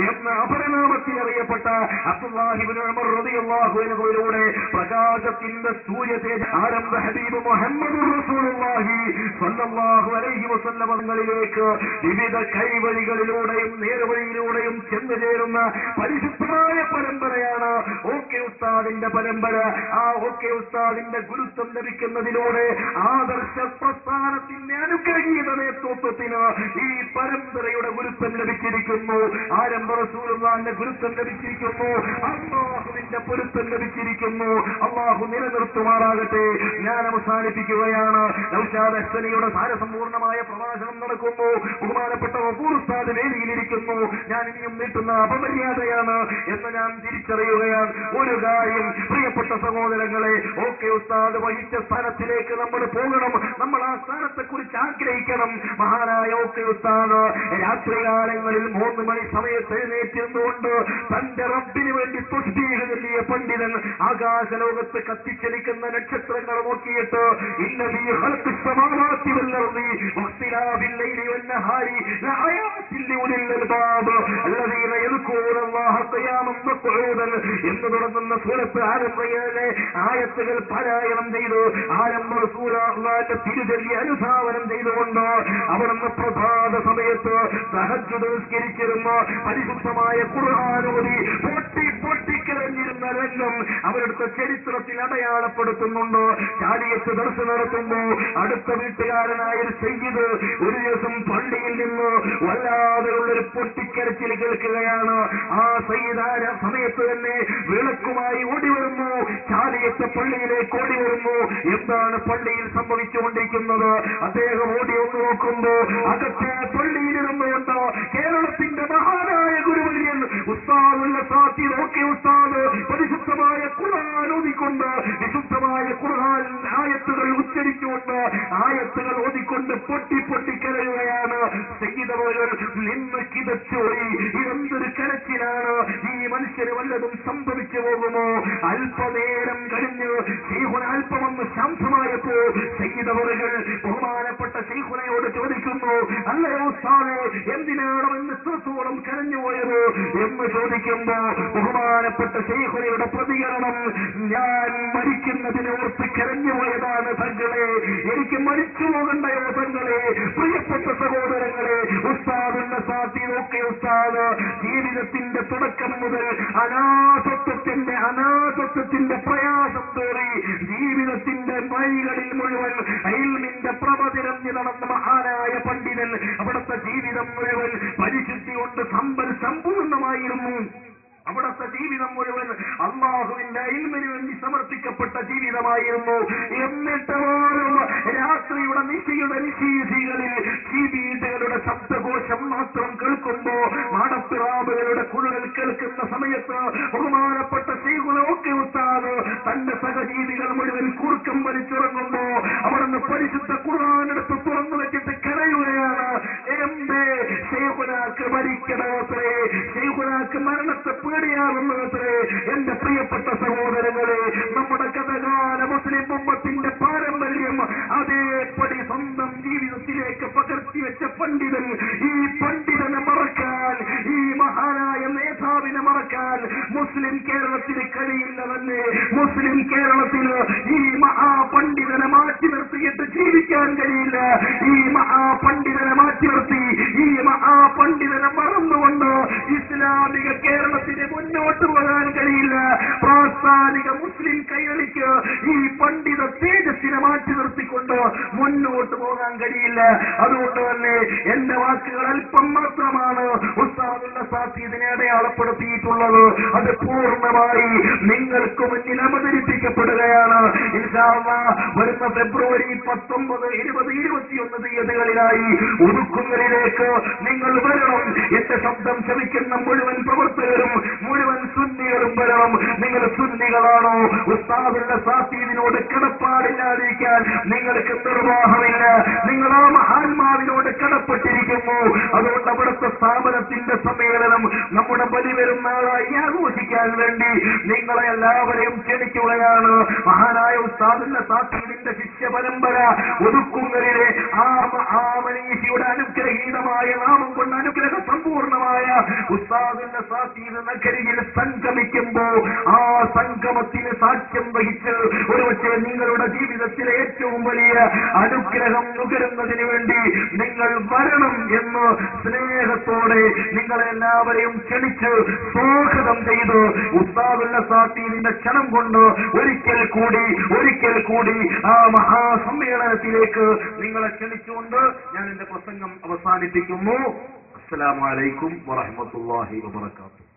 എന്ന അപരനാമത്തിൽ അറിയപ്പെട്ട അബ്ദുല്ലാഹി ഇബ്നു ഉമർ റളിയല്ലാഹു അൻഹുവിലൂടെ പ്രകാശത്തിന്റെ സൂര്യതേജ ആരംഭ ഹബീബ് മുഹമ്മദ് റസൂലുള്ളാഹി സ്വല്ലല്ലാഹു അലൈഹി വസല്ലം തങ്ങളിലേക്ക് വിവിധ കൈവഴികളിലൂടെയും നേർവഴിയിലൂടെയും ചെന്നു ചേരുന്ന പരിശുദ്ധമായ പരമ്പരയാണ് ഓക്കെ ഉസ്താദിന്റെ പരമ്പര. ആ ഓക്കെ ഉസ്താദിന്റെ ഗുരുത്വം ലഭിക്കുന്നതിലൂടെ ആദർശ പ്രസ്ഥാനത്തിന്റെ അനുഗ്രഹീത നേതൃത്വത്തിന് ഈ പരമ്പരയുടെ ഗുരുത്വം ലഭിച്ചിരിക്കുന്നു. ലഭിച്ചിരിക്കുന്നു, ആരംഭ റസൂലുള്ളാഹിന്റെ ഗുരുത്വം ലഭിച്ചിരിക്കുന്നു, അല്ലാഹുവിന്റെ പൊരുത്തം ലഭിച്ചിരിക്കുന്നു. അല്ലാഹു നിലനിർത്തുമാറാകട്ടെ. ഞാൻ അവസാനിപ്പിക്കുകയാണ്. നൗഷാദ് അഹ്സനിയുടെ സാരസമ്പൂർണമായ പ്രഭാഷണം നടക്കുന്നു. ബഹുമാനപ്പെട്ട ഗഫൂർ ഉസ്താദ് വേദിയിലിരിക്കുന്നു. ഞാൻ ഇനിയും നീട്ടുന്ന അപമര്യാദയാണ് എന്ന് ഞാൻ തിരിച്ചറിയുകയാണ്. ഒരു കാര്യം പ്രിയപ്പെട്ട സഹോദരങ്ങളെ, ഓക്കെ ഉസ്താദ് വഹിച്ച സ്ഥാനത്തിലേക്ക് നമ്മൾ പോകണം. നമ്മൾ ആ സ്ഥാനത്തെ കുറിച്ച് ആഗ്രഹിക്കണം. മഹാനായ ഓക്കെ ഉസ്താദ് രാത്രികാലങ്ങളിൽ 3 മണി സമയത്ത് എഴുന്നേറ്റിരുന്നുകൊണ്ട് തന്റെ റബ്ബിന് വേണ്ടി തുഷ്ബീഹ് ചൊല്ലിയ പണ്ഡിതൻ ആകാശലോകത്ത് കത്തിച്ചലിക്കുന്ന നക്ഷത്രങ്ങൾ നോക്കിയിട്ട് ഇന്നീ ഖൽഖിസ് സമാവാതി വൽ അർദി വഖ്തിലാഫിൽ ലൈലി വൻ നഹാരി ലആയാതിൻ ലിഉലിൽ അൽബാബ് അല്ലദീന യദ്കുറൂനല്ലാഹ ഖിയാമൻ വഖുഊദൻ എന്ന് തുടങ്ങുന്ന സൂറത്ത് ആരംഭയിലെ ആയത്തുകൾ പാരായണം ചെയ്തു ആരംഭ റസൂലുള്ളാഹിന്റെ തിരുചൊല്ലി അനുധാവനം ചെയ്തുകൊണ്ട് അവിടുന്ന് പ്രഭാത സമയത്ത് തഹജ്ജുദ് നിസ്കരിച്ചിരുന്ന പരിശുദ്ധമായ ഖുർആൻ ഓതി പൊട്ടിക്കരഞ്ഞിരുന്ന രംഗം അവരുടെ ചരിത്രത്തിൽ അടയാളപ്പെടുത്തുന്നുണ്ട്. ചാലിയത്ത് ദർശനം നടത്തുന്നു. അടുത്ത വീട്ടുകാരനായ ഒരു സയ്യിദ് ഒരു ദിവസം പള്ളിയിൽ നിന്ന് വല്ലാതെയുള്ളൊരു പൊട്ടിക്കരച്ചിൽ കേൾക്കുകയാണ്. ആ സയ്യിദ് ആ സമയത്ത് തന്നെ വിളക്കുമായി ഓടി വരുന്നു. ചാലിയത്ത് പള്ളിയിലേക്ക് ഓടി വരുന്നു. എന്താണ് പള്ളിയിൽ സംഭവിച്ചുകൊണ്ടിരിക്കുന്നത്? അദ്ദേഹം ഓടി ഒന്ന് നോക്കുമ്പോ അകത്തെ പള്ളിയിലിരുന്നുകൊണ്ട് കേരളത്തിന്റെ മഹാനായ ഗുരുവര്യൻ ഉസ്താദുൽ സാത്തിദ് ഓക്കെ ഉസ്താദ് പരിശുദ്ധമായ ഖുർആൻ ഓതിക്കൊണ്ട് വിശുദ്ധമായ ഖുർആൻ ആയത്തുകൾ ഉച്ചരിച്ചുകൊണ്ട് ആയത്തുകൾ ഓതിക്കൊണ്ട് പൊട്ടിക്കരയുകയാണ്. സയ്യിദവകൾ നിന്ന് കിതച്ചോയി. ഇതെന്തൊരു കരച്ചിലാണ്! ഈ മനുഷ്യന് വല്ലതും സംഭവിച്ചു പോകുമോ? അല്പനേരം കഴിഞ്ഞ് ശൈഖുന അല്പമൊന്ന് ശാന്തമായപ്പോ സയ്യിദവകൾ ബഹുമാനപ്പെട്ട ശൈഖുനയോട് ചോദിക്കുന്നു, അല്ലയോ ഉസ്താദേ, എന്തിനാണോ എന്ന് ഇത്രത്തോളം കരഞ്ഞുപോയത് എന്ന് ചോദിക്കുമ്പോ ബഹുമാനപ്പെട്ട ശൈഖുനയുടെ പ്രതികരണം, ഞാൻ മരിക്കുന്നതിനെ ഓർത്ത് കരഞ്ഞുപോയതാണ് തങ്ങളെ. എനിക്ക് മരിച്ചു പോകണ്ടയോ തങ്ങളെ? പ്രിയപ്പെട്ട സഹോദരങ്ങളെ, ഉസ്താദിന്റെ സാധ്യതയൊക്കെ ഉസ്താദ് ജീവിതത്തിന്റെ തുടക്കം മുതൽ അനാഥത്വത്തിന്റെ പ്രയാസം തോറി ജീവിതത്തിന്റെ വഴികളിൽ മുഴുവൻ ഇൽമിന്റെ പ്രഭ തിരഞ്ഞു നടന്ന മഹാനായ പണ്ഡിതൻ. അവിടുത്തെ ജീവിതം മുഴുവൻ പരിശുദ്ധി കൊണ്ട് സമ്പൂർണ്ണമായിരുന്നു. അവിടുത്തെ ജീവിതം മുഴുവൻ അല്ലാഹുവിന്റെ ഇൽമിന് വേണ്ടി സമർപ്പിക്കപ്പെട്ട ജീവിതമായിരുന്നു. എന്നിട്ട് രാത്രിയുടെ നിശീതികളിൽ ജീവിതങ്ങളുടെ ശബ്ദഘോഷം മാത്രം കേൾക്കുമ്പോ മാടപ്പിറാവുകളുടെ കുഴൽ കേൾക്കുന്ന സമയത്ത് ബഹുമാനപ്പെട്ട ശൈഖുനൊക്കെ ഉസ്താദ് തന്റെ സഹജീവികൾ മുഴുവൻ കൂർക്കം വലിച്ചിറങ്ങുമ്പോ അവിടുന്ന് പരിശുദ്ധ ഖുർആനെടുത്ത് തുറന്നു വെച്ചിട്ട് കരയുകയാണ്. എന്റെ ശൈഖുനാക്ക് മരിക്കണമത്രേ, ശൈഖുനാക്ക് മരണത്തെ പേടിയാകുന്നതത്രേ. എന്റെ പ്രിയപ്പെട്ട സഹോദരങ്ങളെ, നമ്മുടെ കഥകാല മുസ്ലിം ഉമ്മത്തിന്റെ പാരമ്പര്യം അതേപടി സ്വന്തം ജീവിതത്തിലേക്ക് പകർത്തിവെച്ച പണ്ഡിതൻ, ഈ പണ്ഡിതനെ മറക്കാൻ, ഈ മഹാനായ നേതാവിനെ മറക്കാൻ മുസ്ലിം കേരളത്തിന് കഴിയില്ല തന്നെ. മുസ്ലിം കേരളത്തിന് ഈ മഹാപണ്ഡിതനെ മാറ്റി നിർത്തിയിട്ട് ജീവിക്കാൻ കഴിയില്ല. ഈ മഹാപണ്ഡിതനെ മാറ്റി നിർത്തി, ഈ മഹാപണ്ഡിതനെ മറന്നുകൊണ്ട് ഇസ്ലാമിക കേരളത്തിന് മുന്നോട്ട് പോകാൻ കഴിയില്ല. പ്രാസ്ഥാനിക മുസ്ലിം കൈകളിക്ക് ഈ പണ്ഡിത തേജസ്സിനെ മാറ്റി നിർത്തിക്കൊണ്ട് മുന്നോട്ട് പോകാൻ കഴിയില്ല. അതുകൊണ്ട് തന്നെ എന്റെ വാക്കുകൾ അല്പം മാത്രമാണ് ഉസ്താദിന്റെ സാധ്യതയെ അടയാളപ്പെടുത്തിയിട്ടുള്ളത്. അത് പൂർണ്ണമായി നിങ്ങൾക്ക് മുന്നിൽ അവതരിപ്പിക്കപ്പെടുകയാണ്. ഇൻഷാ അല്ലാഹ് വരുന്ന ഫെബ്രുവരി 19, 20, 21 തീയതികളിലായി ഉരുക്കുങ്ങളിലേക്ക് നിങ്ങൾ വരണം. എന്റെ ശബ്ദം ശ്രമിക്കുന്ന മുഴുവൻ പ്രവർത്തകരും മുഴുവൻ സുന്നികളും വരണം. നിങ്ങൾ സുന്നികളാണോ? ഉസ്താദിന്റെ സാധ്യതയോട് കിടപ്പാടില്ലാതിരിക്കാൻ നിങ്ങൾക്ക് നിർവാഹമില്ല. നിങ്ങൾ ആ മഹാത്മാവിനോട് കടപ്പെട്ടിരിക്കുന്നു. അതുകൊണ്ട് അവിടുത്തെ സ്ഥാപനത്തിന്റെ സമ്മേളനം നമ്മുടെ ബലിപെരുന്നാളായി ആഘോഷിക്കാൻ വേണ്ടി നിങ്ങളെ എല്ലാവരെയും ക്ഷണിക്കുകയാണ്. മഹാനായ ഉസ്താദിന്റെ സാധ്യതയുടെ ശിഷ്യ പരമ്പര ഒതുക്കുങ്ങളിലെ ആ മനീഷിയുടെ അനുഗ്രഹീതമായ നാമം കൊണ്ട് അനുഗ്രഹ സമ്പൂർണമായ ഉസ്താദിന്റെ സാധ്യത നഗരിയിൽ സംഗമിക്കുമ്പോ ആ സംഗമത്തിന് സാക്ഷ്യം വഹിച്ച് ഒരുപക്ഷെ നിങ്ങളുടെ ജീവിതത്തിലെ ഏറ്റവും വലിയ അനുഗ്രഹം നുകരുന്നതിന് വേണ്ടി നിങ്ങൾ വരണം എന്ന് സ്നേഹത്തോടെ നിങ്ങളെല്ലാവരെയും ക്ഷണിച്ച് സ്വാഗതം ചെയ്ത് ഉസ്താദിന്റെ സാധ്യതയുടെ ക്ഷണം കൊണ്ട് ഒരിക്കൽ കൂടി ആ മഹാസമ്മേളനത്തിലേക്ക് നിങ്ങളെ ക്ഷണിച്ചുകൊണ്ട് ഞാൻ എന്റെ പ്രസംഗം അവസാനിപ്പിക്കുന്നു. അസ്സലാമു അലൈക്കും വറഹ്മത്തുള്ളാഹി വബറകാതുഹു.